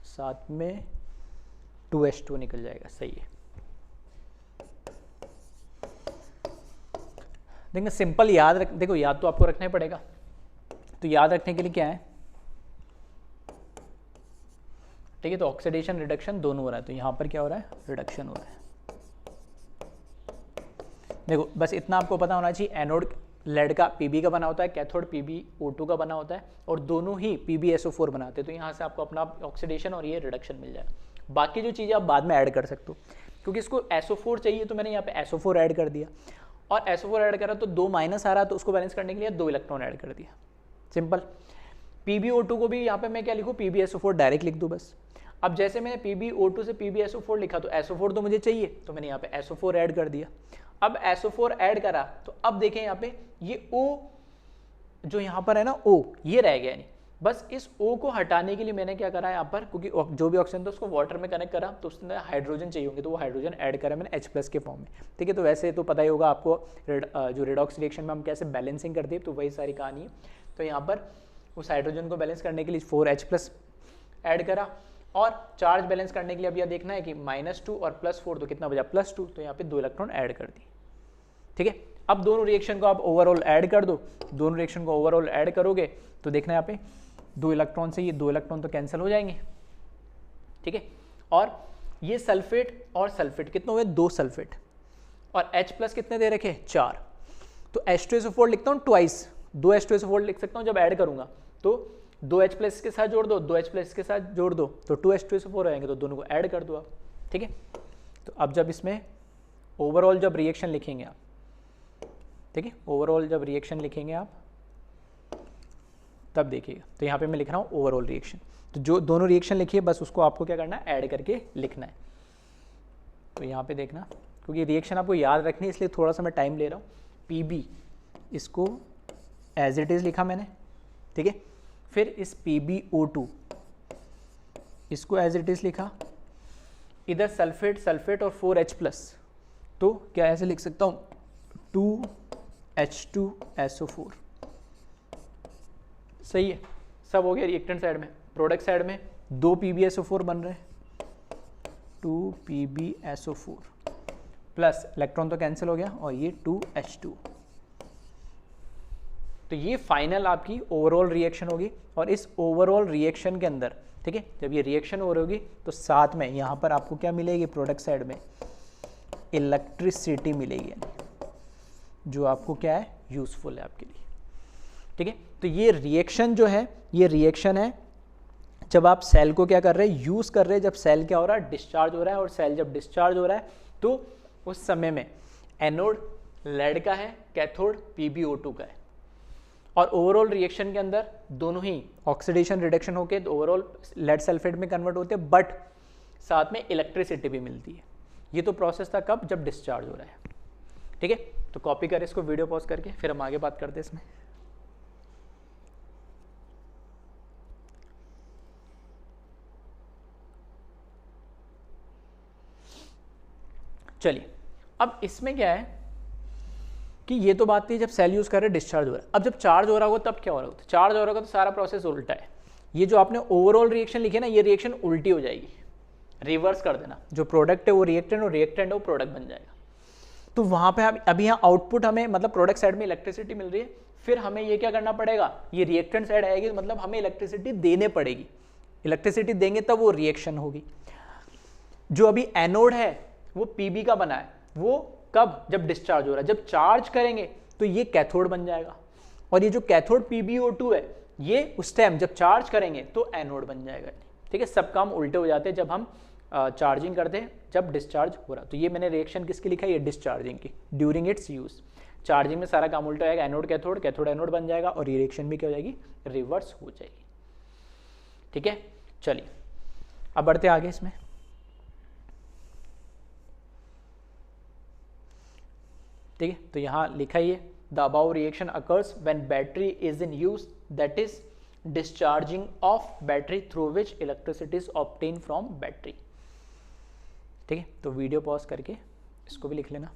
साथ में 2H2 निकल जाएगा, सही है। देखिए सिंपल याद रख, देखो याद तो आपको रखना ही पड़ेगा, तो याद रखने के लिए क्या है, ठीक है, तो ऑक्सीडेशन रिडक्शन दोनों हो रहा है, तो यहाँ पर क्या हो रहा है, रिडक्शन हो रहा है। देखो बस इतना आपको पता होना चाहिए, एनोड लेड का Pb का बना होता है, कैथोड PbO2 का बना होता है, और दोनों ही PbSO4 बनाते हैं, तो यहाँ से आपको अपना ऑक्सीडेशन और ये रिडक्शन मिल जाएगा। बाकी जो चीज़ें आप बाद में ऐड कर सकते हो, क्योंकि इसको SO4 चाहिए तो मैंने यहाँ पे SO4 ऐड कर दिया, और SO4 ऐड करा तो 2 माइनस आ रहा, तो उसको बैलेंस करने के लिए 2 इलेक्ट्रॉन ऐड कर दिया, सिंपल। PbO2 को भी यहाँ पे मैं क्या लिखूँ, PbSO4 डायरेक्ट लिख दूँ बस। अब जैसे मैंने PbO2 से PbSO4 लिखा, तो SO4 तो मुझे चाहिए, तो मैंने यहाँ पे SO4 ऐड कर दिया। अब SO4 ऐड करा, तो अब देखें यहाँ पे ये O जो यहाँ पर है ना, O ये रह गया नहीं, बस इस O को हटाने के लिए मैंने क्या करा यहाँ पर, क्योंकि जो भी ऑक्सीजन था उसको वाटर में कनेक्ट करा, तो उसने हाइड्रोजन चाहिए होंगे, तो वो हाइड्रोजन ऐड करा मैंने H+ के फॉर्म में, ठीक है। तो वैसे तो पता ही होगा आपको जो रेडॉक्स रिएक्शन में हम कैसे बैलेंसिंग करते हैं, तो वही सारी कहानी है। तो यहाँ पर उस हाइड्रोजन को बैलेंस करने के लिए 4H+ ऐड करा, और चार्ज बैलेंस करने के लिए अब यह देखना है कि -2 और +4, तो कितना बजा, +2, तो यहाँ पे 2 इलेक्ट्रॉन ऐड कर दी, ठीक है। अब दोनों रिएक्शन को आप ओवरऑल ऐड कर दो, दोनों रिएक्शन को ओवरऑल ऐड करोगे तो देखना यहाँ पे 2 इलेक्ट्रॉन से ये 2 इलेक्ट्रॉन तो कैंसिल हो जाएंगे, ठीक है। और ये सल्फेट और सल्फेट कितने हुए, 2 सल्फेट, और H+ कितने दे रखे, 4, तो H2SO4 लिखता हूँ ट्वाइस, 2 H2SO4 लिख सकता हूँ जब ऐड करूँगा, तो 2H+ के साथ जोड़ दो, 2H+ के साथ जोड़ दो तो 2H2SO4 आएंगे, तो दोनों को ऐड कर दो आप, ठीक है। तो अब जब इसमें ओवरऑल जब रिएक्शन लिखेंगे आप, ठीक है, ओवरऑल जब रिएक्शन लिखेंगे आप तब देखिएगा, तो यहाँ पे मैं लिख रहा हूँ ओवरऑल रिएक्शन, तो जो दोनों रिएक्शन लिखिए बस उसको आपको क्या करना है, ऐड करके लिखना है। तो यहाँ पे देखना, क्योंकि रिएक्शन आपको याद रखनी है इसलिए थोड़ा सा मैं टाइम ले रहा हूँ। PB इसको एज इट इज़ लिखा मैंने, ठीक है। फिर इस PbO2 इसको एज इट इज़ लिखा, इधर सल्फेट सल्फेट और 4H+, तो क्या ऐसे लिख सकता हूँ 2H2SO4, सही है। सब हो गया रिएक्टेंट साइड में। प्रोडक्ट साइड में 2 PbSO4 बन रहे हैं, 2 PbSO4 प्लस इलेक्ट्रॉन तो कैंसिल हो गया और ये 2H2। तो ये फाइनल आपकी ओवरऑल रिएक्शन होगी। और इस ओवरऑल रिएक्शन के अंदर, ठीक है, जब ये रिएक्शन हो रही होगी तो साथ में यहाँ पर आपको क्या मिलेगी, प्रोडक्ट साइड में इलेक्ट्रिसिटी मिलेगी, जो आपको क्या है, यूजफुल है आपके लिए, ठीक है। तो ये रिएक्शन जो है, ये रिएक्शन है जब आप सेल को क्या कर रहे हैं, यूज कर रहे हैं, जब सेल क्या हो रहा है, डिस्चार्ज हो रहा है। और सेल जब डिस्चार्ज हो रहा है तो उस समय में एनोड लेड का है, कैथोड PbO2 का है। और ओवरऑल रिएक्शन के अंदर दोनों ही ऑक्सीडेशन रिडक्शन होकर ओवरऑल लेड सल्फेट में कन्वर्ट होते हैं, बट साथ में इलेक्ट्रिसिटी भी मिलती है। ये तो प्रोसेस था कब, जब डिस्चार्ज हो रहा है, ठीक है। तो कॉपी करें इसको वीडियो पॉज करके, फिर हम आगे बात करते हैं इसमें। चलिए, अब इसमें क्या है कि ये तो बात थी जब सेल यूज कर रहे डिस्चार्ज हो रहा है। अब जब चार्ज हो रहा होगा तब क्या हो रहा होगा, चार्ज हो रहा होगा तो सारा प्रोसेस उल्टा है। ये जो आपने ओवरऑल रिएक्शन लिखे ना, ये रिएक्शन उल्टी हो जाएगी, रिवर्स कर देना। जो प्रोडक्ट है वो रिएक्टेंट और रिएक्टेंट है वो प्रोडक्ट बन जाएगा। तो वहां पे अभी यहाँ आउटपुट हमें, मतलब प्रोडक्ट साइड में इलेक्ट्रिसिटी मिल रही है, फिर हमें ये क्या करना पड़ेगा, ये रिएक्टेंट साइड आएगी, मतलब हमें इलेक्ट्रिसिटी देने पड़ेगी। इलेक्ट्रिसिटी देंगे तब वो रिएक्शन होगी। जो अभी एनोड है वो PB का बना है, वो कब, जब डिस्चार्ज हो रहा है। जब चार्ज करेंगे तो ये कैथोड बन जाएगा, और ये जो कैथोड PbO2 है ये उस टाइम जब चार्ज करेंगे तो एनोड बन जाएगा, ठीक है। सब काम उल्टे हो जाते हैं जब हम चार्जिंग करते हैं, जब डिस्चार्ज हो रहा। तो ये मैंने रिएक्शन किसकी लिखा है, ये डिस्चार्जिंग की, ड्यूरिंग इट्स यूज। चार्जिंग में सारा काम उल्टा आएगा, एनोड कैथोड, कैथोड एनोड बन जाएगा, और ये रिएक्शन भी क्या हो जाएगी, रिवर्स हो जाएगी, ठीक है। चलिए अब बढ़ते आगे इसमें। ठीक है, तो यहाँ लिखा ही है, the above reaction occurs when battery is in use, that is discharging of battery through which electricity is obtain from battery. ठीक है, तो वीडियो पॉज करके इसको भी लिख लेना।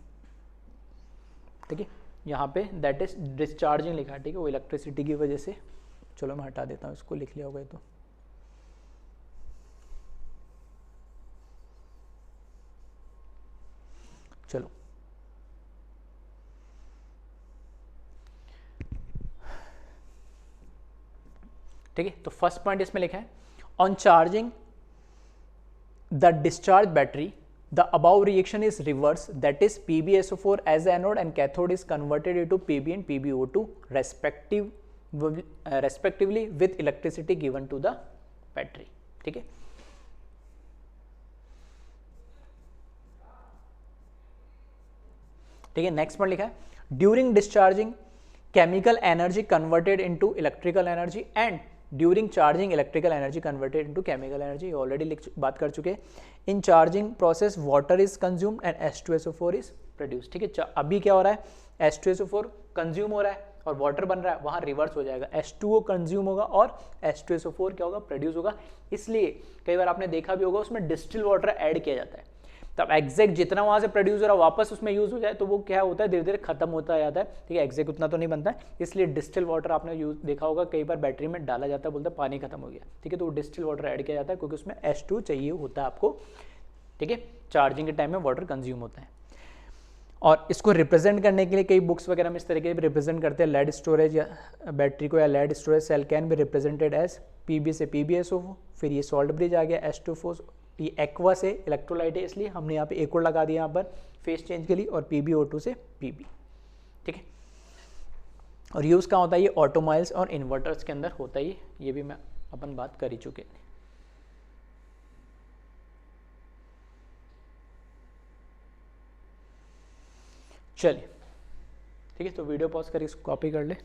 ठीक है, यहाँ पे दैट इज डिस्चार्जिंग लिखा, ठीक है, वो इलेक्ट्रिसिटी की वजह से। चलो मैं हटा देता हूँ इसको, लिख लिया होगा तो। चलो ठीक है, तो फर्स्ट पॉइंट इसमें लिखा है, on charging the discharge battery the above reaction is reverse, that is PbSO4 as anode and cathode is converted into Pb and PbO2 respectively with electricity given to the battery। ठीक है, ठीक है। Next point लिखा है, during discharging chemical energy converted into electrical energy and during charging electrical energy converted into chemical energy. Already बात कर चुके हैं। In charging process water is consumed and H2SO4 is produce. ठीक है, अभी क्या हो रहा है, H2SO4 कंज्यूम हो रहा है और वाटर बन रहा है, वहाँ रिवर्स हो जाएगा, H2O कंज्यूम होगा और H2SO4 क्या होगा, प्रोड्यूस होगा। इसलिए कई बार आपने देखा भी होगा उसमें डिस्टिल वाटर ऐड किया जाता है, तब एग्जैक्ट जितना वहाँ से प्रोड्यूस हो रहा है वापस उसमें यूज हो जाए तो वो क्या होता है, धीरे धीरे खत्म होता जाता है। ठीक है, एग्जैक्ट उतना तो नहीं बनता है, इसलिए डिस्टिल वाटर आपने यूज देखा होगा, कई बार बैटरी में डाला जाता है, बोलता है पानी खत्म हो गया। ठीक है, तो वो डिस्टिल वाटर ऐड किया जाता है क्योंकि उसमें H2 चाहिए होता है आपको। ठीक है, चार्जिंग के टाइम में वाटर कंज्यूम होता है। और इसको रिप्रेजेंट करने के लिए कई बुक्स वगैरह में इस तरीके से रिप्रेजेंट करते हैं, लेड स्टोरेज या बैटरी को, या lead storage cell can be represented as PB से PbSO4, फिर ये सॉल्ट ब्रिज आ गया H2O, ये एक्वा से इलेक्ट्रोलाइट है इसलिए हमने यहाँ पे एक और लगा दिया यहाँ पर फेस चेंज के लिए, और PbO2 से PB। ठीक है, और यूज़ कहाँ होता है ये ऑटोमोबाइल्स और इन्वर्टर्स के अंदर होता है, ये भी मैं अपन बात कर ही चुके हैं। चलिए ठीक है, तो वीडियो पॉज कर इसको कॉपी कर ले।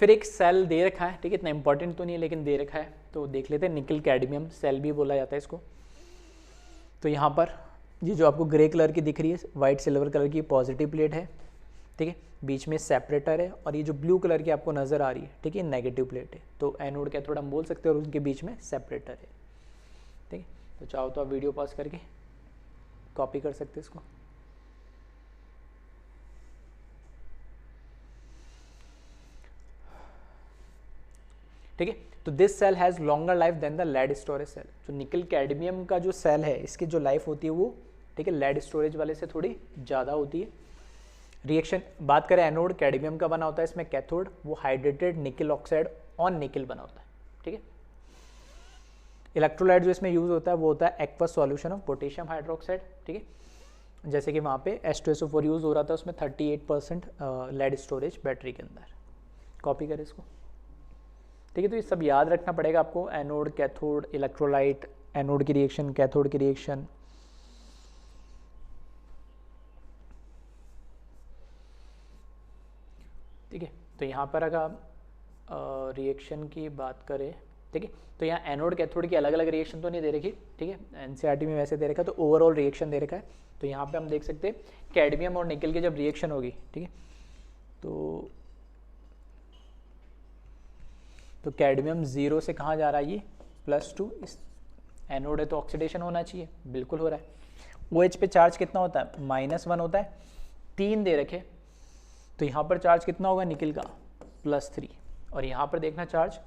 फिर एक सेल दे रखा है, ठीक है, इतना इंपॉर्टेंट तो नहीं है लेकिन दे रखा है, तो देख लेते हैं। निकल कैडमियम सेल भी बोला जाता है इसको। तो यहाँ पर ये जो आपको ग्रे कलर की दिख रही है वाइट सिल्वर कलर की पॉजिटिव प्लेट है, ठीक है, बीच में सेपरेटर है, और ये जो ब्लू कलर की आपको नज़र आ रही है, ठीक है, नेगेटिव प्लेट है। तो एनोड कैथोड हम बोल सकते हैं, और उनके बीच में सेपरेटर है, ठीक है। तो चाहो तो आप वीडियो पॉज करके कॉपी कर सकते हैं इसको। ठीक है, तो this cell has longer life than the lead storage cell. जो निकल कैडमियम का जो सेल है इसकी जो लाइफ होती है वो, ठीक है, लेड स्टोरेज वाले से थोड़ी ज़्यादा होती है। रिएक्शन बात करें एनोड कैडमियम का बना होता है, इसमें कैथोड वो हाइड्रेटेड निकल ऑक्साइड ऑन निकल बना होता है, ठीक है। इलेक्ट्रोलाइट जो इसमें यूज़ होता है वो होता है aqueous solution of potassium hydroxide, ठीक है। जैसे कि वहाँ पे H2SO4 यूज़ हो रहा था, उसमें 38% लेड स्टोरेज बैटरी के अंदर। कॉपी करें इसको, ठीक है। तो ये सब याद रखना पड़ेगा आपको, एनोड कैथोड इलेक्ट्रोलाइट, एनोड की रिएक्शन कैथोड की रिएक्शन। ठीक है, तो यहाँ पर अगर रिएक्शन की बात करें, ठीक है, तो यहाँ एनोड कैथोड की अलग अलग रिएक्शन तो नहीं दे रखी, ठीक है, एनसीईआरटी में वैसे दे रखा है, तो ओवरऑल रिएक्शन दे रखा है। तो यहाँ पे हम देख सकते हैं कैडमियम और निकल की जब रिएक्शन होगी, ठीक है, तो कैडमियम 0 से कहाँ जा रहा है, ये +2, इस एनोड है तो ऑक्सीडेशन होना चाहिए, बिल्कुल हो रहा है। OH पे चार्ज कितना होता है, -1 होता है, 3 दे रखे, तो यहाँ पर चार्ज कितना होगा निकल का, +3, और यहाँ पर देखना चार्ज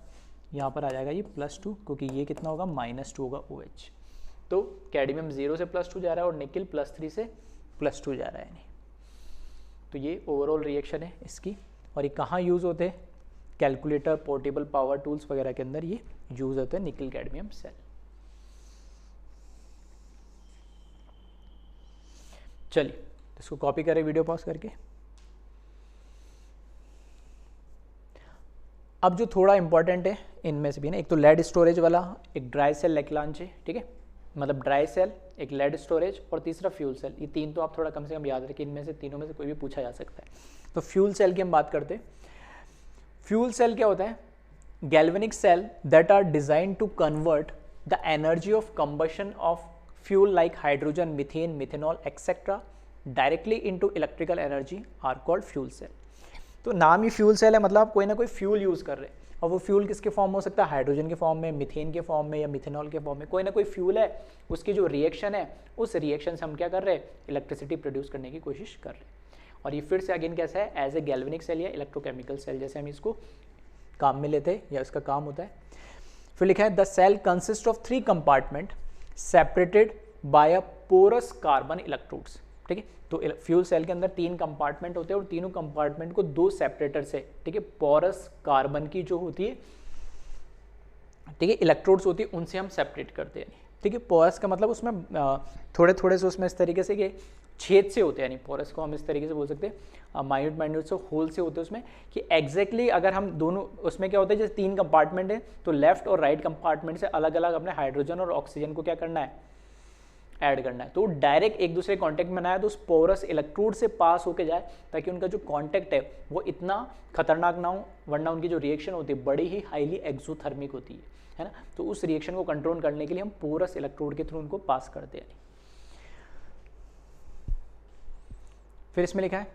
यहाँ पर आ जाएगा ये +2, क्योंकि ये कितना होगा -2 होगा OH। तो कैडमियम 0 से +2 जा रहा है और निकल +3 से +2 जा रहा है, नहीं। तो ये ओवरऑल रिएक्शन है इसकी, और ये कहाँ यूज़ होते हैं, कैलकुलेटर, पोर्टेबल पावर टूल्स वगैरह के अंदर ये यूज़ होते हैं निकल कैडमियम सेल। चलिए इसको कॉपी करें वीडियो पॉज करके। अब जो थोड़ा इंपॉर्टेंट है इनमें से भी ना, एक तो लेड स्टोरेज वाला, एक ड्राई सेल लैक्लांचे, ठीक है, मतलब ड्राई सेल, एक लेड स्टोरेज, और तीसरा फ्यूल सेल। ये 3 तो आप थोड़ा कम से कम याद रखें, इनमें से तीनों में से कोई भी पूछा जा सकता है। तो फ्यूल सेल की हम बात करते हैं। फ्यूल सेल क्या होता है, galvanic cell that are design to convert the energy of combustion of fuel like hydrogen, methane, methanol etcetera directly into electrical energy are called fuel cell. तो नाम ही फ्यूल सेल है, मतलब आप कोई ना कोई फ्यूल यूज़ कर रहे हैं, और वो फ्यूल किसके फॉर्म में हो सकता है, हाइड्रोजन के फॉर्म में, मीथेन के फॉर्म में, या मिथेनॉल के फॉर्म में। कोई ना कोई फ्यूल है, उसकी जो रिएक्शन है उस रिएक्शन से हम क्या कर रहे हैं, इलेक्ट्रिसिटी प्रोड्यूस करने की कोशिश कर रहे हैं। और ये फिर से अगेन कैसा है, एज ए गैल्वेनिक सेल या इलेक्ट्रोकेमिकल सेल जैसे हम इसको काम में लेते हैं या इसका काम होता है। फिर लिखा है the cell consist of 3 compartment separated by a porous carbon electrodes, ठीक है। तो फ्यूल सेल के अंदर 3 कंपार्टमेंट होते हैं, और तीनों कंपार्टमेंट को 2 सेपरेटर से, ठीक है, पोरस कार्बन की जो होती है, ठीक है, इलेक्ट्रोड्स होती है, उनसे हम सेपरेट करते हैं, ठीक है। पोरस का मतलब उसमें थोड़े थोड़े से उसमें इस तरीके से ये छेद से होते हैं, यानी पोरस को हम इस तरीके से बोल सकते हैं, माइन्यूट से होल से होते हैं उसमें, कि एग्जैक्टली अगर हम दोनों, उसमें क्या होता है, जैसे 3 कंपार्टमेंट है तो लेफ्ट और राइट कंपार्टमेंट से अलग अलग अपने हाइड्रोजन और ऑक्सीजन को क्या करना है, ऐड करना है। तो डायरेक्ट एक दूसरे कॉन्टैक्ट में बनाया तो उस पोरस इलेक्ट्रोड से पास होके जाए, ताकि उनका जो कॉन्टैक्ट है वो इतना खतरनाक ना हो, वरना उनकी जो रिएक्शन होती है बड़ी ही हाईली एक्सोथर्मिक होती है ना। तो उस रिएक्शन को कंट्रोल करने के लिए हम पोरस इलेक्ट्रोड के थ्रू उनको पास करते हैं। फिर इसमें लिखा है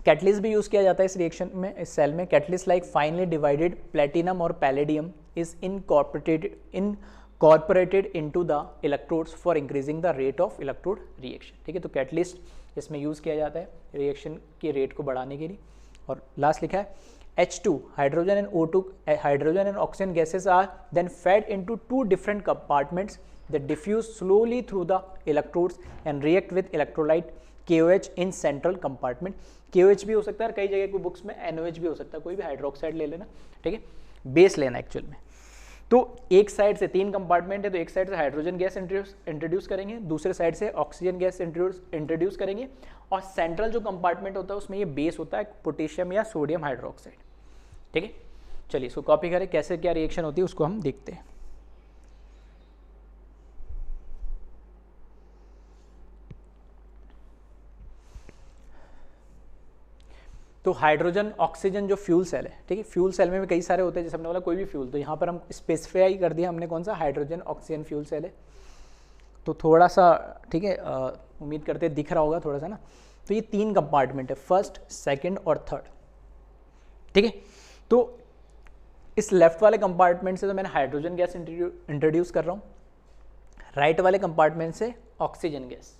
कैटलिस्ट भी यूज़ किया जाता है इस रिएक्शन में, इस सेल में। Catalyst like finely divided platinum और palladium is incorporated into the electrodes for increasing the rate of electrode reaction, ठीक है। तो कैटलिस्ट इसमें यूज़ किया जाता है रिएक्शन के रेट को बढ़ाने के लिए। और लास्ट लिखा है H2 hydrogen and O2 hydrogen and oxygen gases are then fed into 2 different compartments that diffuse slowly through the electrodes and react with electrolyte KOH in central compartment। KOH भी हो सकता है, कई जगह कोई बुक्स में NOH भी हो सकता है, कोई भी हाइड्रोक्साइड ले लेना, ठीक है, बेस लेना एक्चुअल में। तो एक साइड से 3 कंपार्टमेंट है, तो एक साइड से हाइड्रोजन गैस इंट्रोड्यूस करेंगे, दूसरे साइड से ऑक्सीजन गैस इंट्रोड्यूस करेंगे, और सेंट्रल जो कंपार्टमेंट होता है उसमें ये बेस होता है पोटेशियम या सोडियम हाइड्रोक्साइड। ठीक है, चलिए इसको कॉपी करें, कैसे क्या रिएक्शन होती है उसको हम देखते हैं। तो हाइड्रोजन ऑक्सीजन जो फ्यूल सेल है, ठीक है, फ्यूल सेल में भी कई सारे होते हैं, जैसे हमने बोला कोई भी फ्यूल, तो यहाँ पर हम स्पेसिफाई कर दिया हमने कौन सा हाइड्रोजन ऑक्सीजन फ्यूल सेल है। तो थोड़ा सा ठीक है, उम्मीद करते दिख रहा होगा थोड़ा सा ना। तो ये 3 कंपार्टमेंट है, फर्स्ट, सेकंड और थर्ड। ठीक है, तो इस लेफ्ट वाले कंपार्टमेंट से तो मैंने हाइड्रोजन गैस इंट्रोड्यूस कर रहा हूँ, राइट वाले कंपार्टमेंट से ऑक्सीजन गैस।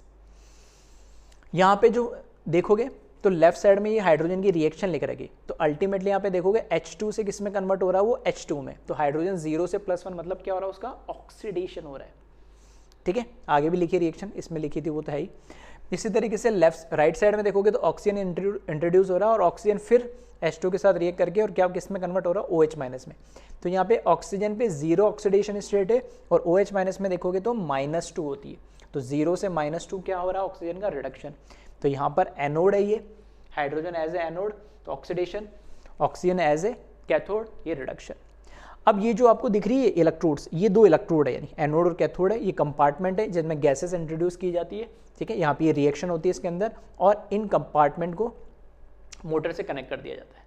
यहाँ पे जो देखोगे तो लेफ्ट साइड में ये हाइड्रोजन की रिएक्शन लिख रखी, तो अल्टीमेटली यहाँ पे देखोगे H2 से किस में कन्वर्ट हो रहा है, वो H2 में। तो हाइड्रोजन 0 से +1 मतलब क्या हो रहा है, उसका ऑक्सीडेशन हो रहा है। ठीक है, आगे भी लिखी रिएक्शन, इसमें लिखी थी वो तो है ही। इसी तरीके से राइट साइड में देखोगे तो ऑक्सीजन इंट्रोड्यूस हो रहा है, और ऑक्सीजन फिर H2 के साथ रिएक्ट करके और क्या किस में कन्वर्ट हो रहा है, OH- में। तो यहाँ पे ऑक्सीजन पे 0 ऑक्सीडेशन स्टेट है, और OH- में देखोगे तो -2 होती है। तो 0 से -2 क्या हो रहा है, ऑक्सीजन का रिडक्शन। तो यहाँ पर एनोड है ये, हाइड्रोजन एज ए एनोड, तो oxidation, oxygen as a cathode, ये रिडक्शन। अब ये जो आपको दिख रही है इलेक्ट्रोड्स, ये 2 इलेक्ट्रोड है, यानी एनोड और कैथोड है। ये कंपार्टमेंट है जिसमें गैसेस इंट्रोड्यूस की जाती है। ठीक है, यहाँ पे ये रिएक्शन होती है इसके अंदर, और इन कंपार्टमेंट को मोटर से कनेक्ट कर दिया जाता है।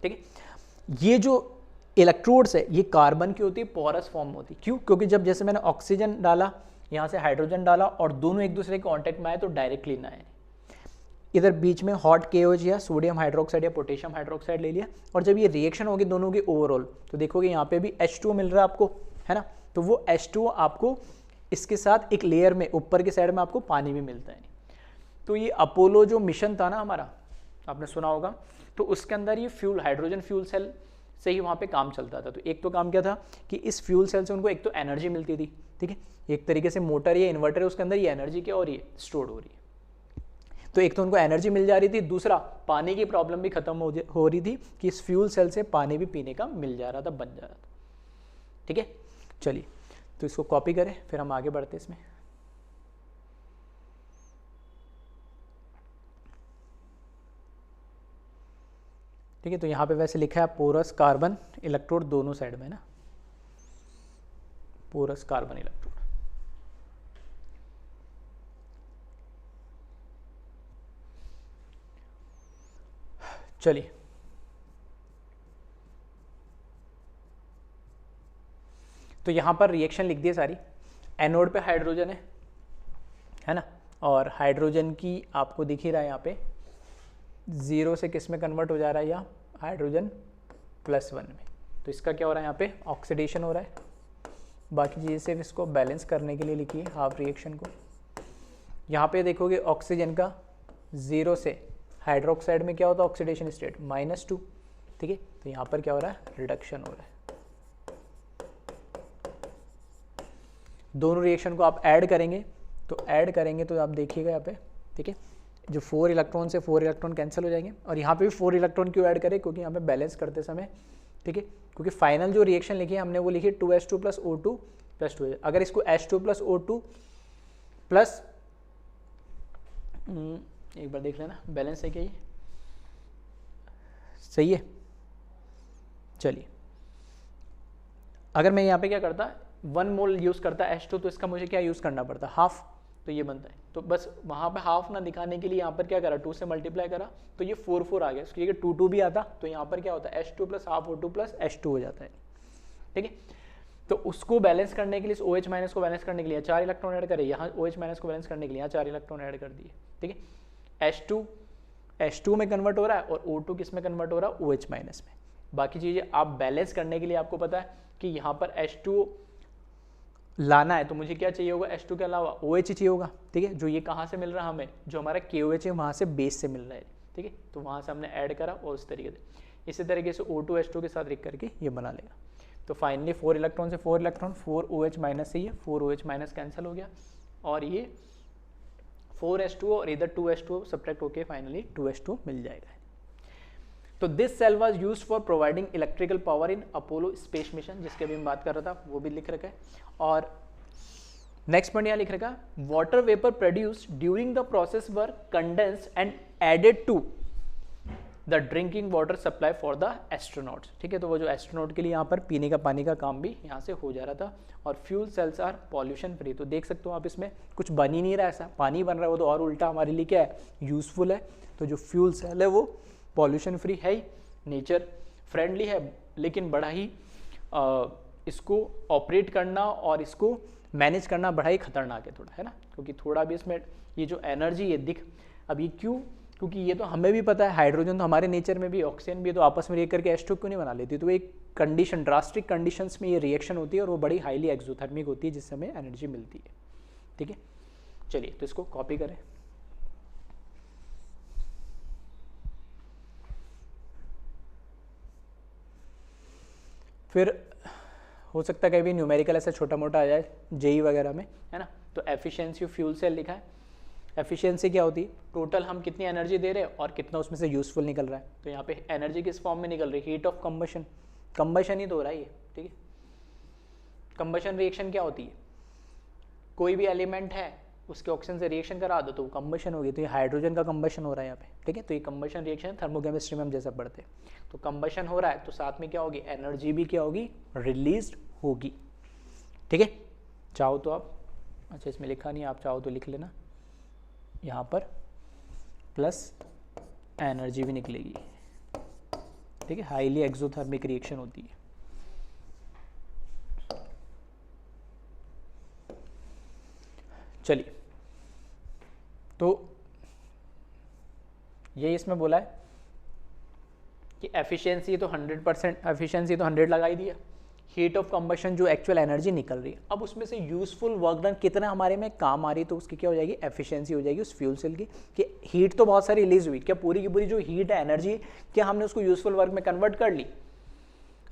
ठीक है, ये जो इलेक्ट्रोड्स है ये कार्बन की होती है, पोरस फॉर्म होती है। क्यों? क्योंकि जब जैसे मैंने ऑक्सीजन डाला, यहाँ से हाइड्रोजन डाला, और दोनों एक दूसरे के कॉन्टेक्ट में आए तो डायरेक्टली ना आए। इधर बीच में हॉट KOH या सोडियम हाइड्रोक्साइड या पोटेशियम हाइड्रोक्साइड ले लिया, और जब ये रिएक्शन होगी दोनों की ओवरऑल, तो देखोगे यहाँ पे भी H2 मिल रहा है आपको, है ना। तो वो H2 आपको इसके साथ एक लेयर में ऊपर के साइड में आपको पानी भी मिलता है। तो ये अपोलो जो मिशन था ना हमारा, आपने सुना होगा, तो उसके अंदर ये फ्यूल, हाइड्रोजन फ्यूल सेल से ही वहाँ पे काम चलता था। तो एक तो काम क्या था कि इस फ्यूल सेल से उनको एक तो एनर्जी मिलती थी, ठीक है, एक तरीके से मोटर या इन्वर्टर है उसके अंदर ये एनर्जी क्या हो रही है, स्टोर हो रही है। तो एक तो उनको एनर्जी मिल जा रही थी, दूसरा पानी की प्रॉब्लम भी खत्म हो रही थी कि इस फ्यूल सेल से पानी भी पीने का मिल जा रहा था, बन जा रहा था। ठीक है, चलिए तो इसको कॉपी करें, फिर हम आगे बढ़ते इसमें। ठीक है, तो यहाँ पे वैसे लिखा है पोरस कार्बन इलेक्ट्रोड दोनों साइड में ना, पोरस कार्बन इलेक्ट्रोड। चलिए तो यहाँ पर रिएक्शन लिख दी है सारी। एनोड पे हाइड्रोजन है ना, और हाइड्रोजन की आपको दिख ही रहा है यहाँ पे 0 से किस में कन्वर्ट हो जा रहा है, या हाइड्रोजन +1 में। तो इसका क्या हो रहा है, यहाँ पे ऑक्सीडेशन हो रहा है। बाकी चीज़ें सिर्फ इसको बैलेंस करने के लिए लिखी है, हाफ रिएक्शन को। यहाँ पे देखोगे ऑक्सीजन का 0 से हाइड्रोक्साइड में क्या होता है, ऑक्सीडेशन स्टेट -2। ठीक है, तो यहाँ पर क्या हो रहा है, रिडक्शन हो रहा है। दोनों रिएक्शन को आप ऐड करेंगे, तो आप देखिएगा यहाँ पे, ठीक है, जो 4 इलेक्ट्रॉन से 4 इलेक्ट्रॉन कैंसिल हो जाएंगे, और यहाँ पे भी 4 इलेक्ट्रॉन क्यों ऐड करें, क्योंकि यहाँ पे बैलेंस करते समय, ठीक है, क्योंकि फाइनल जो रिएक्शन लिखी है हमने वो लिखी 2H2 + O2 + 2। अगर इसको H2 + O2 प्लस, एक बार देख लेना बैलेंस है क्या, ये सही है। चलिए, अगर मैं यहाँ पे क्या करता, 1 मोल यूज़ करता H2, तो इसका मुझे क्या यूज़ करना पड़ता, हाफ, तो ये बनता है। तो बस वहाँ पे हाफ ना दिखाने के लिए यहाँ पर क्या करा, 2 से मल्टीप्लाई करा, तो ये 4 आ गया। उसकी जगह 2 भी आता, तो यहाँ पर क्या होता है, H2 + ½ O2 + H2 हो जाता है। ठीक है, तो उसको बैलेंस करने के लिए, OH- को बैलेंस करने के लिए 4 इलेक्ट्रॉन ऐड करे, यहाँ OH- को बैलेंस करने के लिए यहाँ 4 इलेक्ट्रॉन ऐड कर दिए। ठीक है, H2 में कन्वर्ट हो रहा है, और O2 किस में कन्वर्ट हो रहा है, OH- में। बाकी चीज़ें आप बैलेंस करने के लिए आपको पता है कि यहाँ पर H2 लाना है, तो मुझे क्या चाहिए होगा, H2 के अलावा OH चाहिए होगा। ठीक है, जो ये कहाँ से मिल रहा है हमें, जो हमारा KOH है वहाँ से बेस से मिल रहा है। ठीक है, तो वहाँ से हमने ऐड करा, और उस तरीके से इसी तरीके से O2 H2 के साथ लिख करके ये बना लेगा। तो फाइनली 4 इलेक्ट्रॉन से 4 इलेक्ट्रॉन, 4 OH- से ये 4 OH- कैंसिल हो गया, और ये 4H2 और इधर 2H2 सब्ट्रैक्ट होके फाइनली 2H2 मिल जाएगा। तो this cell was used for providing electrical power in Apollo space mission, जिसके अभी मैं बात कर रहा था, वो भी लिख रखा है। और नेक्स्ट पॉइंट यहाँ लिख रखा है, water vapour produced during the process were condensed and added to the drinking water supply for the astronauts. ठीक है, तो वो जो एस्ट्रोनॉट के लिए यहाँ पर पीने का पानी का काम भी यहाँ से हो जा रहा था। और fuel cells are pollution free, तो देख सकते हो आप इसमें कुछ बन ही नहीं रहा, ऐसा पानी बन रहा है, वो तो और उल्टा हमारे लिए क्या है, यूजफुल है। तो जो फ्यूल सेल है वो पॉल्यूशन फ्री है ही, नेचर फ्रेंडली है, लेकिन बड़ा ही इसको ऑपरेट करना और इसको मैनेज करना बड़ा ही खतरनाक है थोड़ा, है ना, क्योंकि थोड़ा भी इसमें ये जो एनर्जी ये दिख, अब ये क्यों, क्योंकि ये तो हमें भी पता है हाइड्रोजन तो हमारे नेचर में भी, ऑक्सीजन भी, तो आपस में रिएक्ट करके H2 क्यों नहीं बना लेती, तो एक कंडीशन, ड्रास्टिक कंडीशंस में ये रिएक्शन होती है और वो बड़ी हाईली एक्सोथर्मिक होती है, जिससे हमें एनर्जी मिलती है। ठीक है, चलिए तो इसको कॉपी करें। फिर हो सकता है कहीं भी न्यूमेरिकल ऐसा छोटा मोटा आ जाए जेई वगैरह में, है ना। तो एफिशिएंसी ऑफ फ्यूल सेल लिखा है। एफिशिएंसी क्या होती है, टोटल हम कितनी एनर्जी दे रहे हैं और कितना उसमें से यूजफुल निकल रहा है। तो यहाँ पे एनर्जी किस फॉर्म में निकल रही है, हीट ऑफ कंबशन, कंबशन ही तो हो रहा है ये। ठीक है, कंबशन रिएक्शन क्या होती है, कोई भी एलिमेंट है उसके ऑक्सीजन से रिएक्शन करा दो तो वो कंबशन होगी, तो ये हाइड्रोजन का कंबशन हो रहा है यहाँ पे। ठीक है, तो ये कंबशन रिएक्शन थर्मोकेमिस्ट्री में हम जैसा पढ़ते हैं, तो कंबशन हो रहा है तो साथ में क्या होगी, एनर्जी भी क्या होगी, रिलीज होगी। ठीक है, चाहो तो आप, अच्छा इसमें लिखा नहीं, आप चाहो तो लिख लेना यहाँ पर, प्लस एनर्जी भी निकलेगी। ठीक है, हाईली एक्सोथर्मिक रिएक्शन होती है। चलिए, तो ये इसमें बोला है कि एफिशिएंसी तो 100%, एफिशिएंसी तो 100 लगाई दिया, हीट ऑफ कंबशन जो एक्चुअल एनर्जी निकल रही है, अब उसमें से यूजफुल वर्क डन कितना हमारे में काम आ रही है, तो उसकी क्या हो जाएगी, एफिशिएंसी हो जाएगी उस फ्यूल सेल की, कि हीट तो बहुत सारी रिलीज हुई, क्या पूरी की पूरी जो हीट है, एनर्जी, क्या हमने उसको यूजफुल वर्क में कन्वर्ट कर ली,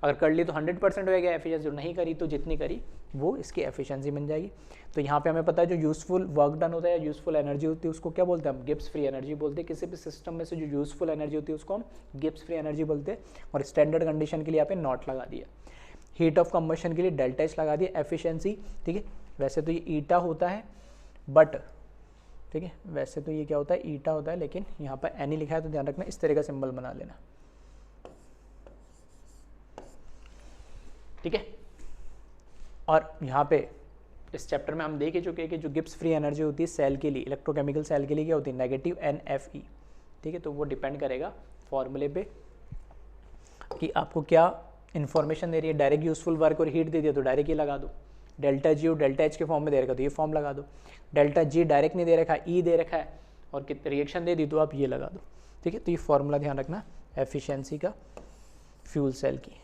अगर कर ली तो 100% हो गया एफिशिएंसी, नहीं करी तो जितनी करी वो इसकी एफिशिएंसी बन जाएगी। तो यहाँ पे हमें पता है जो यूजफुल वर्क डन होता है या यूजफुल एनर्जी होती है उसको क्या बोलते हैं हम, गिब्स फ्री एनर्जी बोलते हैं। किसी भी सिस्टम में से जो यूजफुल एनर्जी होती है उसको हम गिब्स फ्री एनर्जी बोलते हैं। और स्टैंडर्ड कंडीशन के लिए यहाँ पे नॉट लगा दिया, हीट ऑफ कंबशन के लिए डेल्टा एच लगा दिया, एफिशिएंसी। ठीक है, वैसे तो ये ईटा होता है बट, ठीक है, वैसे तो ये क्या होता है, ईटा होता है, लेकिन यहाँ पर एनी लिखा है तो ध्यान रखना, इस तरह का सिंबल बना लेना। ठीक है, और यहाँ पे इस चैप्टर में हम देख ही चुके हैं कि जो गिब्स फ्री एनर्जी होती है सेल के लिए, इलेक्ट्रोकेमिकल सेल के लिए क्या होती है, नेगेटिव NFE। ठीक है, तो वो डिपेंड करेगा फॉर्मूले पे कि आपको क्या इन्फॉर्मेशन दे रही है, डायरेक्ट यूजफुल वर्क और हीट दे दिया तो डायरेक्ट ये लगा दो, डेल्टा G और डेल्टा H के फॉर्म में दे रखा तो ये फॉर्म लगा दो, डेल्टा G डायरेक्ट नहीं दे रखा, E दे रखा है और रिएक्शन दे दी तो आप ये लगा दो। ठीक है, तो ये फॉर्मूला ध्यान रखना एफिशिएंसी का फ्यूल सेल की।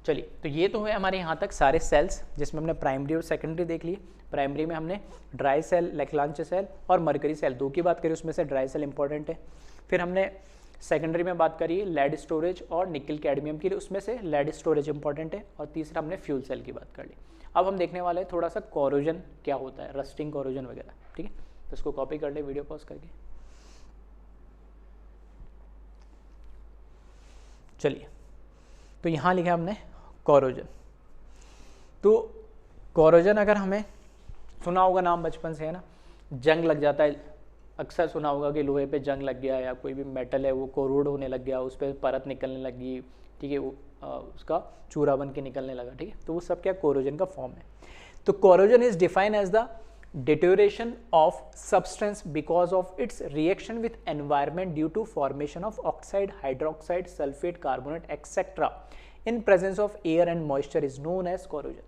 चलिए, तो ये तो है हमारे यहाँ तक सारे सेल्स, जिसमें हमने प्राइमरी और सेकेंडरी देख लिए। प्राइमरी में हमने ड्राई सेल, लेक्लांचे सेल और मरकरी सेल दो की बात करी, उसमें से ड्राई सेल इंपॉर्टेंट है। फिर हमने सेकेंडरी में बात करी लेड स्टोरेज और निकल कैडमियम के लिए, उसमें से लेड स्टोरेज इंपॉर्टेंट है। और तीसरा हमने फ्यूल सेल की बात कर ली। अब हम देखने वाले हैं थोड़ा सा कोरोजन क्या होता है, रस्टिंग, कोरोजन वगैरह। ठीक है, तो इसको कॉपी कर ले वीडियो पॉज करके। चलिए, तो यहाँ लिखा हमने कोरोजन। तो कोरोजन अगर हमें सुना होगा नाम बचपन से, है ना, जंग लग जाता है, अक्सर सुना होगा कि लोहे पे जंग लग गया या कोई भी मेटल है वो कोरोड होने लग गया, उस पर परत निकलने लगी। ठीक है, वो उसका चूरा बन के निकलने लगा। ठीक है, तो वो सब क्या कोरोजन का फॉर्म है। तो corrosion is defined as the deterioration of substance because of its reaction with environment due to formation of oxide, hydroxide, sulfate, carbonate, etc. in presence of air and moisture is known as corrosion.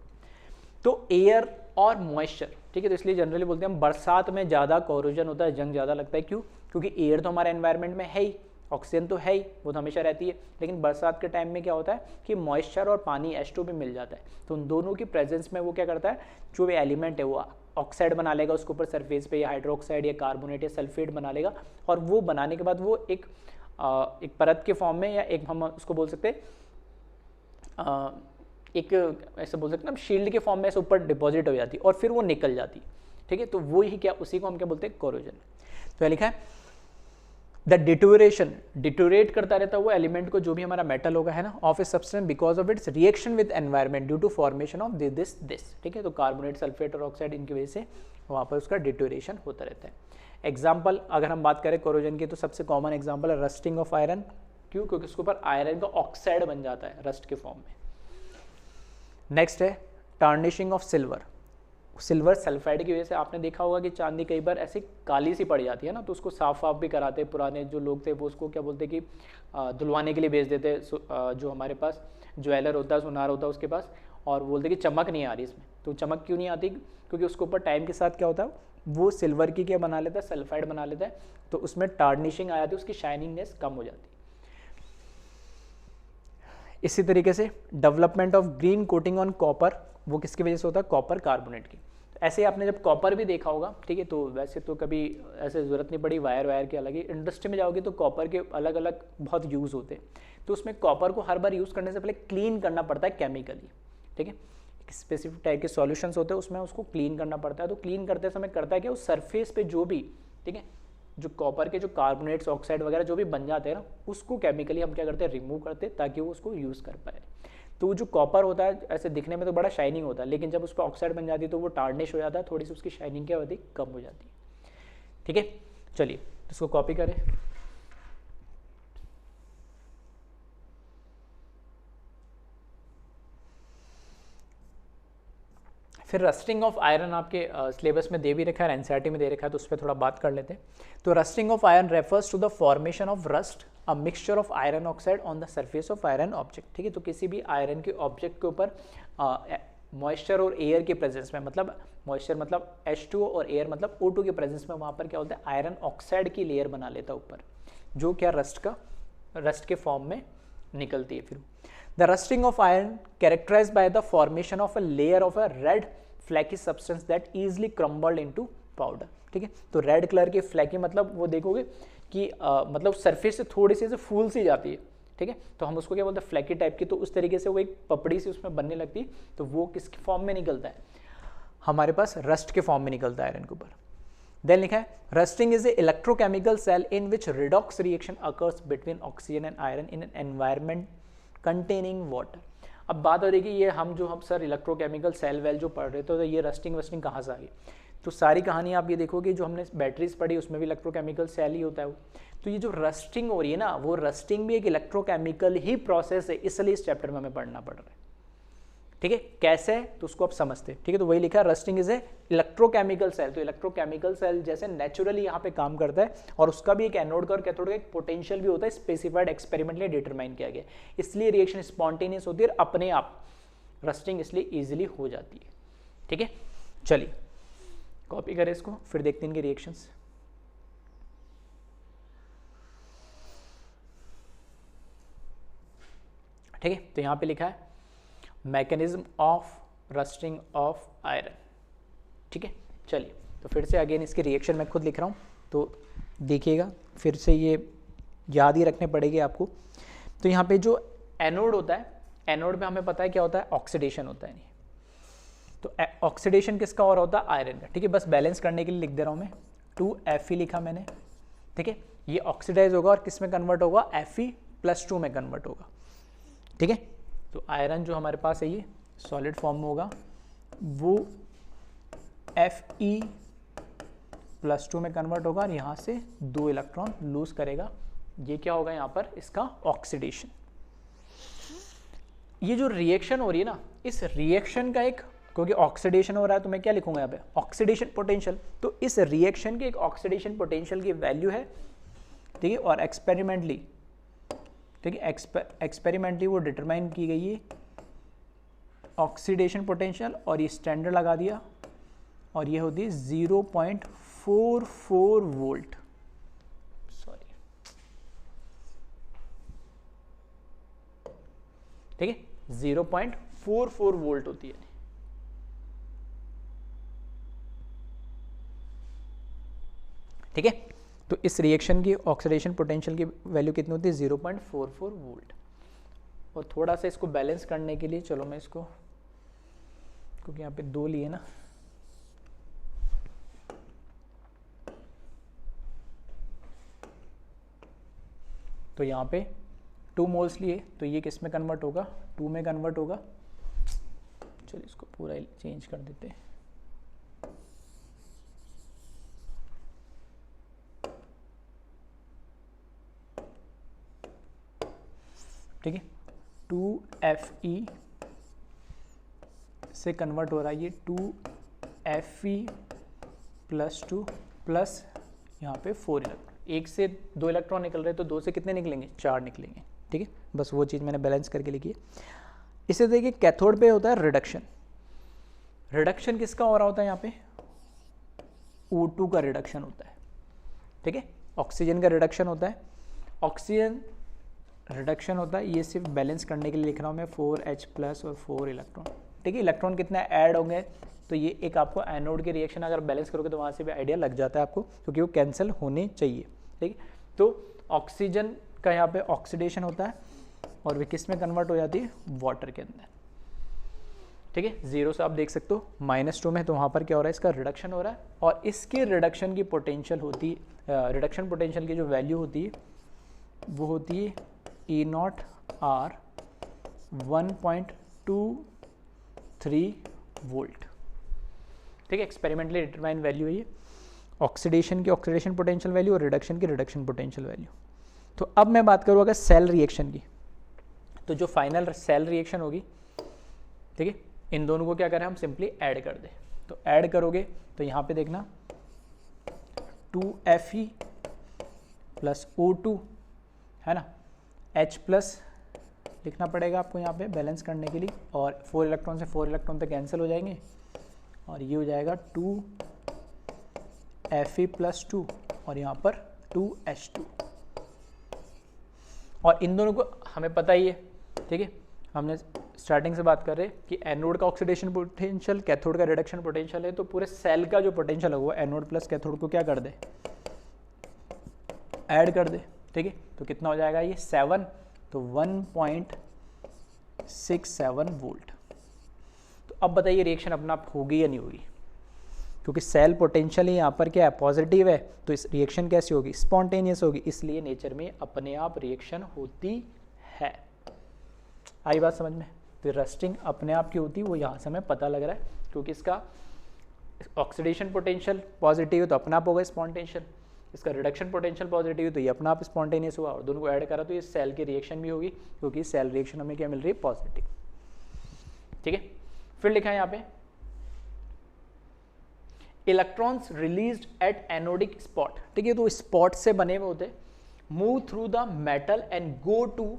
तो air और moisture, ठीक है, तो इसलिए generally बोलते हैं हम बरसात में ज़्यादा कोरोजन होता है, जंग ज़्यादा लगता है। क्यों? क्योंकि एयर तो हमारे एनवायरनमेंट में है ही, ऑक्सीजन तो है ही, वो तो हमेशा रहती है, लेकिन बरसात के टाइम में क्या होता है कि मॉइस्चर और पानी H2 भी मिल जाता है। तो उन दोनों की प्रेजेंस में वो क्या करता है, जो भी एलिमेंट है वो ऑक्साइड बना लेगा उसके ऊपर सरफेस पे, या हाइड्रोक्साइड या कार्बोनेट या सल्फेट बना लेगा, और वो बनाने के बाद वो एक परत के फॉर्म में, या एक हम उसको बोल सकते हैं एक ऐसे बोल सकते हैं शील्ड के फॉर्म में ऐसे ऊपर डिपॉजिट हो जाती है और फिर वो निकल जाती। ठीक है, तो वो ही क्या, उसी को हम क्या बोलते हैं, कोरोजन। तो लिखा है द डिटोरेशन, डिटोरेट करता रहता है वो एलिमेंट को, जो भी हमारा मेटल होगा है ना, of a substance because of its reaction with environment due to formation of this, ठीक है। तो कार्बोनेट, सल्फेट और ऑक्साइड, इनकी वजह से वहाँ पर उसका डिटोरेशन होता रहता है। एग्जाम्पल अगर हम बात करें कोरोजन की, तो सबसे कॉमन एग्जाम्पल है रस्टिंग ऑफ आयरन। क्यों? क्योंकि उसके ऊपर आयरन का ऑक्साइड बन जाता है रस्ट के फॉर्म में। नेक्स्ट है tarnishing of silver. Silver sulphide की वजह से आपने देखा होगा कि चांदी कई बार ऐसी काली सी पड़ जाती है ना, तो उसको साफ वाफ भी कराते। पुराने जो लोग थे वो उसको क्या बोलते कि धुलवाने के लिए भेज देते, जो हमारे पास ज्वेलर होता है, सुनार होता है उसके पास, और बोलते कि चमक नहीं आ रही इसमें। तो चमक क्यों नहीं आती? क्योंकि उसके ऊपर टाइम के साथ क्या होता है, वो सिल्वर की क्या बना लेता है, सल्फाइड बना लेता है, तो उसमें टार्निशिंग आ जाती है, उसकी शाइनिंगनेस कम हो जाती है। इसी तरीके से development of green coating on copper, वो किसकी वजह से होता है, कॉपर कार्बोनेट की। ऐसे आपने जब कॉपर भी देखा होगा, ठीक है, तो वैसे तो कभी ऐसे ज़रूरत नहीं पड़ी वायर की, अलग ही इंडस्ट्री में जाओगे तो कॉपर के अलग अलग बहुत यूज़ होते हैं। तो उसमें कॉपर को हर बार यूज़ करने से पहले क्लीन करना पड़ता है केमिकली, ठीक है। स्पेसिफिक टाइप के सॉल्यूशंस होते हैं, उसमें उसको क्लीन करना पड़ता है। तो क्लीन करते समय करता है कि उस सरफेस पे जो भी, ठीक है, जो कॉपर के जो कार्बोनेट्स, ऑक्साइड वगैरह जो भी बन जाते हैं ना, उसको केमिकली हम क्या करते हैं, रिमूव करते हैं, ताकि वो उसको यूज़ कर पाए। तो जो कॉपर होता है ऐसे दिखने में तो बड़ा शाइनिंग होता है, लेकिन जब उस पर ऑक्साइड बन जाती है तो वो टार्निश हो जाता है, थोड़ी सी उसकी शाइनिंग क्या होती है, कम हो जाती है, ठीक है। चलिए इसको कॉपी करें। फिर रस्टिंग ऑफ आयरन आपके सिलेबस में दे भी रखा है, एनसीईआरटी में दे रखा है, तो उस पर थोड़ा बात कर लेते हैं। तो rusting of iron refers to the formation of rust, a mixture of iron oxide on the surface of iron object, ठीक है। तो किसी भी आयरन के ऑब्जेक्ट के ऊपर मॉइस्चर और एयर के प्रेजेंस में, मतलब मॉइस्चर मतलब H2O और एयर मतलब O2 के प्रेजेंस में, वहाँ पर क्या होता है, आयरन ऑक्साइड की लेयर बना लेता है ऊपर, जो क्या रस्ट के फॉर्म में निकलती है। फिर the rusting of iron characterized by the formation of a layer of a red flaky substance that easily crumbled into powder, ठीक है। तो रेड कलर के फ्लैकी मतलब वो देखोगे कि मतलब सरफेस से थोड़ी सी फूल सी जाती है, ठीक है, तो हम उसको क्या बोलते हैं, फ्लैकी टाइप की। तो उस तरीके से वो एक पपड़ी सी उसमें बनने लगती है, तो वो किस फॉर्म में निकलता है, हमारे पास रस्ट के फॉर्म में निकलता है आयरन के ऊपर। देन लिखा है rusting is a electrochemical cell in which redox reaction occurs between oxygen and iron in an environment containing water. अब बात हो रही है कि ये हम सर इलेक्ट्रोकेमिकल सेल वेल जो पढ़ रहे थे, तो ये रस्टिंग वस्टिंग कहाँ से आ गई? तो सारी कहानी आप ये देखोगे, जो हमने बैटरीज पढ़ी उसमें भी इलेक्ट्रोकेमिकल सेल ही होता है वो। तो ये जो रस्टिंग हो रही है ना, वो रस्टिंग भी एक इलेक्ट्रोकेमिकल ही प्रोसेस है, इसलिए इस चैप्टर में हमें पढ़ना पड़ रहा है, ठीक है। कैसे है तो उसको आप समझते हैं, ठीक है। तो वही लिखा है rusting is a electrochemical cell. तो इलेक्ट्रोकेमिकल सेल जैसे नेचुरली यहाँ पे काम करता है, और उसका भी एक एनोड का और कैथोड का एक पोटेंशियल भी होता है, स्पेसिफाइड एक्सपेरिमेंटली डिटरमाइन किया गया, इसलिए रिएक्शन स्पॉन्टेनियस होती है और अपने आप रस्टिंग इसलिए इजिली हो जाती है, ठीक है। चलिए कॉपी करें इसको, फिर देखते हैं इनके रिएक्शंस। ठीक है, तो यहाँ पे लिखा है mechanism of rusting of iron, ठीक है। चलिए तो फिर से अगेन इसके रिएक्शन मैं खुद लिख रहा हूँ, तो देखिएगा, फिर से ये याद ही रखने पड़ेगी आपको। तो यहाँ पे जो एनोड होता है, एनोड में हमें पता है क्या होता है, ऑक्सीडेशन होता है। नहीं तो ऑक्सीडेशन किसका और होता है, आयरन का, ठीक है। बस बैलेंस करने के लिए लिख दे रहा हूँ मैं, 2Fe लिखा मैंने, ठीक है। ये ऑक्सीडाइज होगा और किस में कन्वर्ट होगा, Fe+2 में कन्वर्ट होगा, ठीक है। तो आयरन जो हमारे पास है ये सॉलिड फॉर्म में होगा, वो Fe+2 में कन्वर्ट होगा और यहाँ से 2 इलेक्ट्रॉन लूज करेगा। ये क्या होगा यहाँ पर, इसका ऑक्सीडेशन। ये जो रिएक्शन हो रही है ना, इस रिएक्शन का एक, क्योंकि ऑक्सीडेशन हो रहा है तो मैं क्या लिखूंगा यहाँ पे, ऑक्सीडेशन पोटेंशियल। तो इस रिएक्शन के एक ऑक्सीडेशन पोटेंशियल की वैल्यू है, ठीक है। और एक्सपेरिमेंटली, ठीक है, एक्सपेरिमेंटली वो डिटरमाइन की गई है ऑक्सीडेशन पोटेंशियल, और ये स्टैंडर्ड लगा दिया, और ये होती है 0.44 वोल्ट, सॉरी, ठीक है, 0.44 वोल्ट होती है, ठीक है। तो इस रिएक्शन की ऑक्सीडेशन पोटेंशियल की वैल्यू कितनी होती है, 0.44 वोल्ट। और थोड़ा सा इसको बैलेंस करने के लिए, चलो मैं इसको, क्योंकि यहाँ पे 2 लिए ना, तो यहाँ पे 2 मोल्स लिए, तो ये किस में कन्वर्ट होगा, 2 में कन्वर्ट होगा। चलिए इसको पूरा चेंज कर देते हैं। ठीक है, 2Fe से कन्वर्ट हो रहा है ये 2Fe प्लस 2 प्लस यहाँ पे 4 इलेक्ट्रॉन। 1 से 2 इलेक्ट्रॉन निकल रहे, तो 2 से कितने निकलेंगे, 4 निकलेंगे। ठीक है, बस वो चीज़ मैंने बैलेंस करके लिखी है। इसे देखिए कैथोड पे होता है रिडक्शन। रिडक्शन किसका हो रहा होता है यहाँ पे, O2 का रिडक्शन होता है। ठीक है, ऑक्सीजन का रिडक्शन होता है, ऑक्सीजन रिडक्शन होता है। ये सिर्फ बैलेंस करने के लिए लिख रहा हूँ मैं, 4H प्लस और 4 इलेक्ट्रॉन। ठीक है, इलेक्ट्रॉन कितना ऐड होंगे, तो ये एक आपको एनोड के रिएक्शन अगर बैलेंस करोगे तो वहाँ से भी आइडिया लग जाता है आपको, क्योंकि वो कैंसिल होने चाहिए। ठीक है, तो ऑक्सीजन का यहाँ पे ऑक्सीडेशन होता है और वे किस में कन्वर्ट हो जाती है, वाटर के अंदर। ठीक है, 0 से आप देख सकते हो -2 में, तो वहाँ पर क्या हो रहा है, इसका रिडक्शन हो रहा है। और इसके रिडक्शन की पोटेंशियल होती है, रिडक्शन पोटेंशियल की जो वैल्यू होती है वो होती है E0R 1.23 वोल्ट। ठीक है, एक्सपेरिमेंटली डिटरमाइन वैल्यू है ये, ऑक्सीडेशन की ऑक्सीडेशन पोटेंशियल वैल्यू और रिडक्शन की रिडक्शन पोटेंशियल वैल्यू। तो अब मैं बात करूँ अगर सेल रिएक्शन की, तो जो फाइनल सेल रिएक्शन होगी, ठीक है, इन दोनों को क्या करें हम, सिंपली ऐड कर दें। तो ऐड करोगे तो यहाँ पे देखना 2Fe प्लस O2 है ना, H प्लस लिखना पड़ेगा आपको यहाँ पे बैलेंस करने के लिए, और 4 इलेक्ट्रॉन से 4 इलेक्ट्रॉन तक कैंसिल हो जाएंगे, और ये हो जाएगा 2Fe प्लस 2 और यहाँ पर 2H2। और इन दोनों को हमें पता ही है, ठीक है, हमने स्टार्टिंग से बात कर रहे हैं कि एनोड का ऑक्सीडेशन पोटेंशियल, कैथोड का रिडक्शन पोटेंशियल है, तो पूरे सेल का जो पोटेंशियल है वो एनोड प्लस कैथोड को क्या कर दे, ऐड कर दे। ठीक है, तो कितना हो जाएगा ये 7, तो 1.67 वोल्ट। तो अब बताइए रिएक्शन अपना आप होगी या नहीं होगी, क्योंकि सेल पोटेंशियल यहाँ पर क्या है, पॉजिटिव है, तो इस रिएक्शन कैसी होगी, स्पॉन्टेनियस होगी, इसलिए नेचर में अपने आप रिएक्शन होती है। आई बात समझ में, तो रस्टिंग अपने आप की होती है, वो यहाँ से हमें पता लग रहा है, क्योंकि इसका ऑक्सीडेशन पोटेंशियल पॉजिटिव है तो अपना आप होगा स्पॉन्टेनियस, इसका रिडक्शन पोटेंशियल पॉजिटिव है तो ये अपना आप स्पॉन्टेनियस हुआ, और दोनों को ऐड करा तो ये सेल की रिएक्शन भी होगी, क्योंकि सेल रिएक्शन हमें क्या मिल रही है, पॉजिटिव। ठीक है, फिर लिखा है यहाँ पे electrons released at anodic spot. ठीक है, तो स्पॉट से बने हुए होते, move through the metal and go to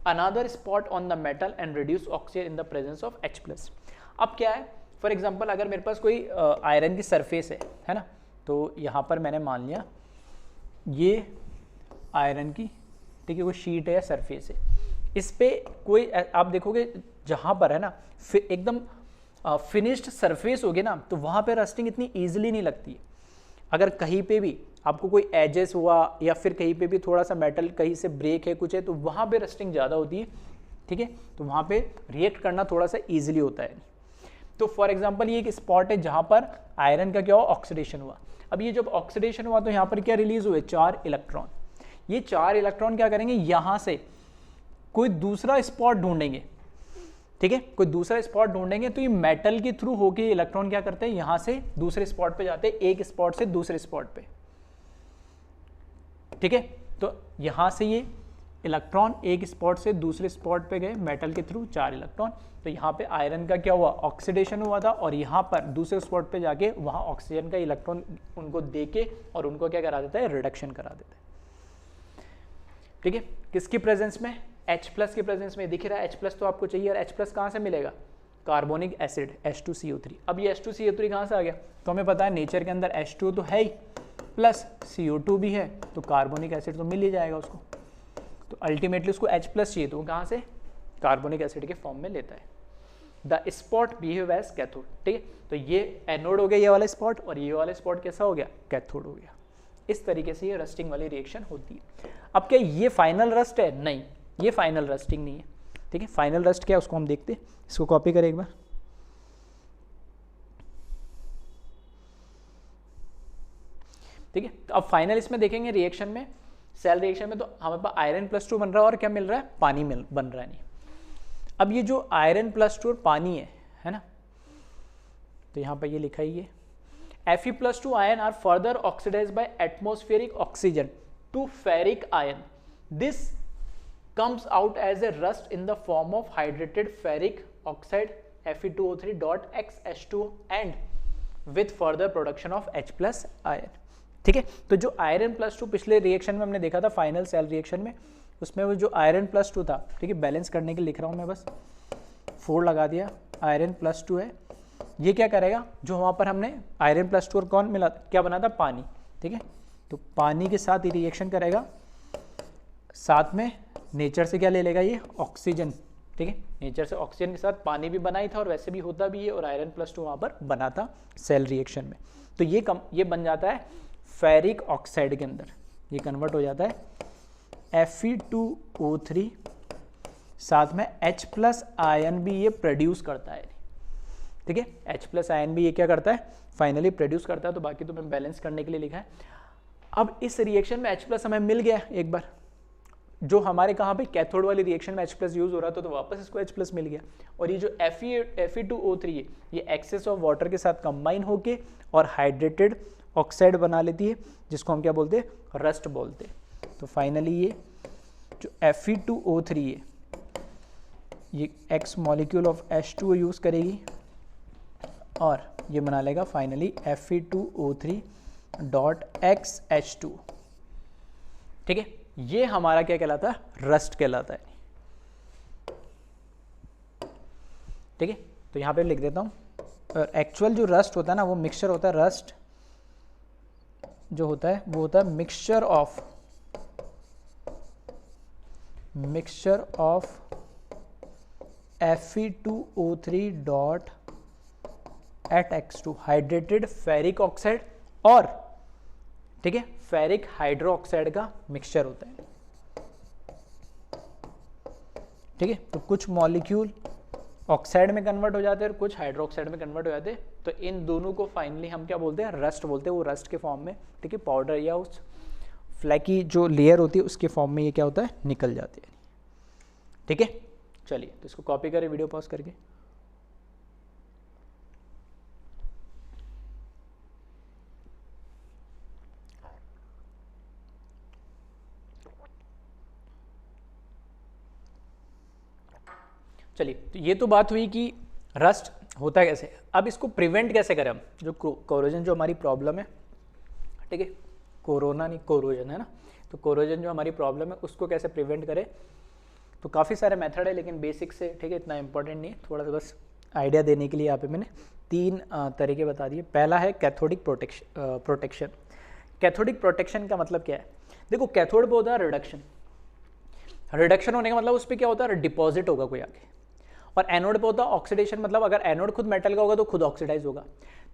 another spot on the metal and reduce oxygen in the presence of H plus. अब क्या है, फॉर एग्जाम्पल अगर मेरे पास कोई आयरन की सरफेस है ना, तो यहाँ पर मैंने मान लिया ये आयरन की, ठीक है, कोई शीट है या सरफेस है, इस पे कोई आप देखोगे जहाँ पर है ना एकदम फिनिश्ड सरफेस होगी ना, तो वहाँ पे रस्टिंग इतनी ईजिली नहीं लगती है। अगर कहीं पे भी आपको कोई एजेस हुआ या फिर कहीं पे भी थोड़ा सा मेटल कहीं से ब्रेक है कुछ है, तो वहाँ पे रस्टिंग ज़्यादा होती है। ठीक है, तो वहाँ पे रिएक्ट करना थोड़ा सा ईजिली होता है। तो फॉर एग्जांपल ये एक स्पॉट है जहाँ पर आयरन का क्या हुआ, ऑक्सीडेशन हुआ। अब ये जब ऑक्सीडेशन हुआ तो यहाँ पर क्या रिलीज हुए, 4 इलेक्ट्रॉन। ये 4 इलेक्ट्रॉन क्या करेंगे, यहाँ से कोई दूसरा स्पॉट ढूंढेंगे। ठीक है, कोई दूसरा स्पॉट ढूंढेंगे, तो ये मेटल के थ्रू होके इलेक्ट्रॉन क्या करते हैं, यहाँ से दूसरे स्पॉट पे जाते हैं, एक स्पॉट से दूसरे स्पॉट पे। ठीक है, तो यहाँ से ये इलेक्ट्रॉन एक स्पॉट से दूसरे स्पॉट पे गए मेटल के थ्रू, 4 इलेक्ट्रॉन। तो यहाँ पे आयरन का क्या हुआ, ऑक्सीडेशन हुआ था, और यहाँ पर दूसरे स्पॉट पे जाके वहाँ ऑक्सीजन का इलेक्ट्रॉन उनको देके और उनको क्या करा देता है, रिडक्शन करा देता है। ठीक है, किसकी प्रेजेंस में, H प्लस की प्रेजेंस में। दिख रहा है H प्लस तो आपको चाहिए, और H प्लस कहाँ से मिलेगा, कार्बोनिक एसिड H2CO3। अब ये H2CO3 कहाँ से आ गया, तो हमें पता है नेचर के अंदर H2 तो है ही, प्लस CO2 भी है, तो कार्बोनिक एसिड तो मिल ही जाएगा उसको। तो अल्टीमेटली उसको H प्लस चाहिए, तो वो कहाँ से, कार्बोनिक एसिड के फॉर्म में लेता है। The spot behave as cathode. ठीक है, तो ये एनोड हो गया ये वाला स्पॉट, और ये वाला स्पॉट कैसा हो गया, कैथोड हो गया। इस तरीके से ये रस्टिंग वाली रिएक्शन होती है। अब क्या ये फाइनल रस्ट है, नहीं, ये फाइनल रस्टिंग नहीं है। ठीक है, फाइनल रस्ट क्या है उसको हम देखते हैं, इसको कॉपी करें एक बार। ठीक है, तो अब फाइनल इसमें देखेंगे रिएक्शन में सेल रिएक्शन में तो हमारे पास आयरन प्लस 2 बन रहा है और क्या मिल रहा है, पानी बन रहा है नहीं। अब ये जो आयरन प्लस 2 और पानी है ना, तो यहाँ पर ये लिखा ही है Fe+2 ion are further oxidized by atmospheric oxygen to ferric ion. This comes out as a rust in the form of hydrated ferric oxide Fe2O3.XH2 and with further production of H+ ion. ठीक है, तो जो iron plus 2 पिछले reaction में हमने देखा था final cell reaction में, उसमें वो जो आयरन प्लस 2 था, ठीक है, बैलेंस करने के लिए लिख रहा हूँ मैं बस, 4 लगा दिया, आयरन प्लस 2 है, ये क्या करेगा, जो वहाँ पर हमने आयरन प्लस 2 और कौन मिला, क्या बना था, पानी, ठीक है, तो पानी के साथ ये रिएक्शन करेगा, साथ में नेचर से क्या ले लेगा, ये ऑक्सीजन, ठीक है, नेचर से ऑक्सीजन के साथ पानी भी बनाई था और वैसे भी होता भी है, और आयरन प्लस 2 वहाँ पर बना था सेल रिएक्शन में, तो ये बन जाता है फेरिक ऑक्साइड के अंदर, ये कन्वर्ट हो जाता है Fe2O3, साथ में H+ आयन भी ये प्रोड्यूस करता है, ठीक है, H+ आयन भी ये क्या करता है, फाइनली प्रोड्यूस करता है, तो बाकी तो मैं बैलेंस करने के लिए लिखा है। अब इस रिएक्शन में H+ हमें मिल गया एक बार, जो हमारे कहाँ पे कैथोड वाली रिएक्शन में H+ यूज हो रहा था, तो वापस इसको H+ मिल गया, और ये जो Fe2O3 है, ये एक्सेस ऑफ वाटर के साथ कंबाइन होके और हाइड्रेटेड ऑक्साइड बना लेती है, जिसको हम क्या बोलते हैं, रस्ट बोलते हैं। तो फाइनली ये जो Fe2O3 है, ये X molecule of H2O use करेगी और ये बना लेगा फाइनली Fe2O3.XH2, ठीक है, ये हमारा क्या कहलाता है, रस्ट कहलाता है, ठीक है, तो यहाँ पे लिख देता हूँ, और एक्चुअल जो रस्ट होता है ना, वो मिक्सचर होता है, रस्ट जो होता है वो होता है mixture of Fe2O3.@X2 hydrated ferric oxide और, ठीक है, फेरिक हाइड्रो ऑक्साइड का मिक्सचर होता है, ठीक है, तो कुछ मॉलिक्यूल ऑक्साइड में कन्वर्ट हो जाते हैं और कुछ हाइड्रोक्साइड में कन्वर्ट हो जाते हैं, तो इन दोनों को फाइनली हम क्या बोलते हैं, रस्ट बोलते हैं, वो रस्ट के फॉर्म में, ठीक है, पाउडर या उस फ्लैकी जो लेयर होती है उसके फॉर्म में ये क्या होता है, निकल जाते हैं, ठीक है। चलिए, तो इसको कॉपी करें वीडियो पॉज करके। चलिए, तो ये तो बात हुई कि रस्ट होता है कैसे। अब इसको प्रिवेंट कैसे करें हम, जो कोरोजन जो हमारी प्रॉब्लम है, ठीक है, कोरोना नहीं कोरोजन है ना, तो कोरोजन जो हमारी प्रॉब्लम है उसको कैसे प्रिवेंट करें, तो काफ़ी सारे मेथड है, लेकिन बेसिक से, ठीक है, इतना इंपॉर्टेंट नहीं है, थोड़ा सा बस आइडिया देने के लिए यहाँ पे मैंने 3 तरीके बता दिए। पहला है कैथोडिक प्रोटेक्शन। कैथोडिक प्रोटेक्शन का मतलब क्या है, देखो कैथोड पे होता है रिडक्शन, रिडक्शन होने का मतलब उस पर क्या होता है, डिपॉजिट होगा कोई आगे, और एनोड पे होता है ऑक्सीडेशन, मतलब अगर एनोड खुद मेटल का होगा तो खुद ऑक्सीडाइज होगा।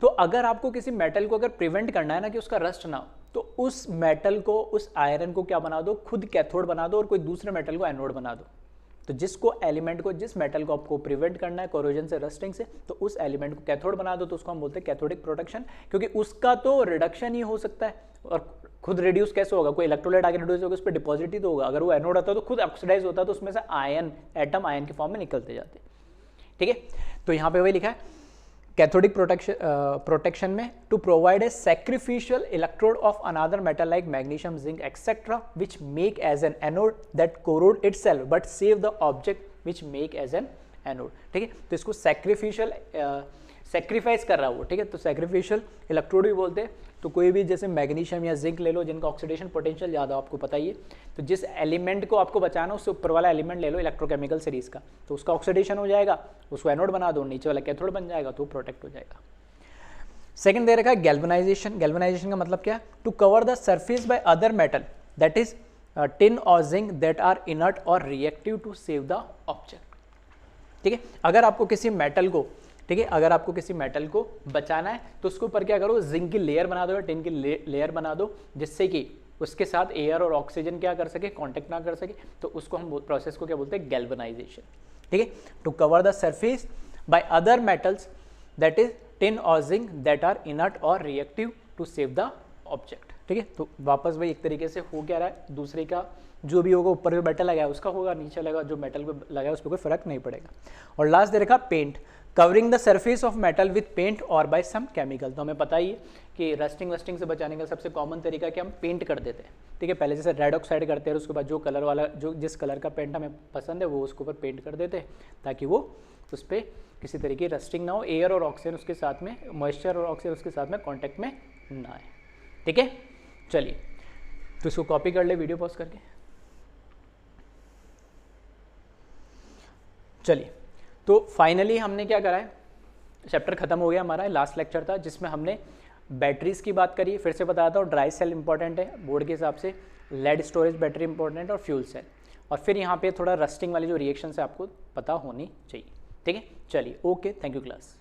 तो अगर आपको किसी मेटल को अगर प्रिवेंट करना है ना कि उसका रस्ट ना हो, तो उस मेटल को, उस आयरन को क्या बना दो, खुद कैथोड बना दो और कोई दूसरे मेटल को एनोड बना दो। तो जिसको एलिमेंट को, जिस मेटल को आपको प्रिवेंट करना है कोरोजन से, रस्टिंग से, तो उस एलिमेंट को कैथोड बना दो, तो उसको हम बोलते हैं कैथोडिक प्रोटेक्शन, क्योंकि उसका तो रिडक्शन ही हो सकता है, और खुद रिड्यूस कैसे होगा, कोई इलेक्ट्रोलाइट आगे रिड्यूस होगा, उस पर डिपॉजिट ही तो होगा। अगर वो एनोड होता तो खुद ऑक्सीडाइज होता, तो उसमें से आयन, एटम आयन के फॉर्म में निकलते जाते, ठीक है। तो यहाँ पे वही लिखा है कैथोडिक प्रोटेक्शन में, to provide a sacrificial electrode of another metal like magnesium, zinc etcetera which make as an anode that corrode itself but save the object which make as an anode, ठीक है। तो इसको sacrificial, sacrifice कर रहा है वो, ठीक है, तो सैक्रिफिशियल इलेक्ट्रोड भी बोलते हैं। तो कोई भी जैसे मैग्नीशियम या जिंक ले लो, जिनका ऑक्सीडेशन पोटेंशियल ज़्यादा आपको पता ही है, तो जिस एलिमेंट को आपको बचाना उससे ऊपर वाला एलिमेंट ले लो इलेक्ट्रोकेमिकल सीरीज का, तो उसका ऑक्सीडेशन हो जाएगा, उसको एनोड बना दो, नीचे वाला कैथोड बन जाएगा, तो प्रोटेक्ट हो जाएगा। सेकंड दे रखा है गैल्वेनाइजेशन। गैल्वेनाइजेशन का मतलब क्या है, to cover the surface by other metal that is tin और जिंक दैट आर इनर्ट और reactive to save the object, ठीक है। अगर आपको किसी मेटल को, ठीक है, अगर आपको किसी मेटल को बचाना है तो उसके ऊपर क्या करो, जिंक की लेयर बना दो या टिन की लेयर बना दो, जिससे कि उसके साथ एयर और ऑक्सीजन क्या कर सके, कांटेक्ट ना कर सके, तो उसको हम प्रोसेस को क्या बोलते हैं, गैल्वेनाइजेशन, ठीक है। To cover the surface by other metals that is tin और जिंक दैट आर इनर्ट और reactive to save the object, ठीक है। तो वापस वही एक तरीके से हो क्या रहा है, दूसरे का जो भी होगा ऊपर जो मेटल लगाया उसका होगा, नीचे लगा जो मेटल पे लगाया उस पर कोई फर्क नहीं पड़ेगा। और लास्ट दे रखा paint, covering the surface of metal with paint और बाय सम केमिकल। तो हमें पता ही है कि रस्टिंग वस्टिंग से बचाने का सबसे कॉमन तरीका कि हम पेंट कर देते हैं, ठीक है। पहले जैसे रेड ऑक्साइड करते हैं, उसके बाद जो कलर वाला जो जिस कलर का पेंट हमें पसंद है वो उसके ऊपर पेंट कर देते हैं ताकि वो उस पर किसी तरीके की रस्टिंग ना हो, एयर और ऑक्सीजन उसके साथ में, मॉइस्चर और ऑक्सीजन उसके साथ में कॉन्टैक्ट में ना आए, ठीक है। चलिए तो इसको कॉपी कर ले वीडियो पॉज करके। चलिए तो फाइनली हमने क्या करा है, चैप्टर खत्म हो गया हमारा, लास्ट लेक्चर था जिसमें हमने बैटरीज की बात करी। फिर से बताया था ड्राई सेल इंपॉर्टेंट है बोर्ड के हिसाब से, लेड स्टोरेज बैटरी इंपॉर्टेंट और फ्यूल सेल, और फिर यहाँ पे थोड़ा रस्टिंग वाली जो रिएक्शन है आपको पता होनी चाहिए, ठीक है। चलिए ओके, थैंक यू क्लास।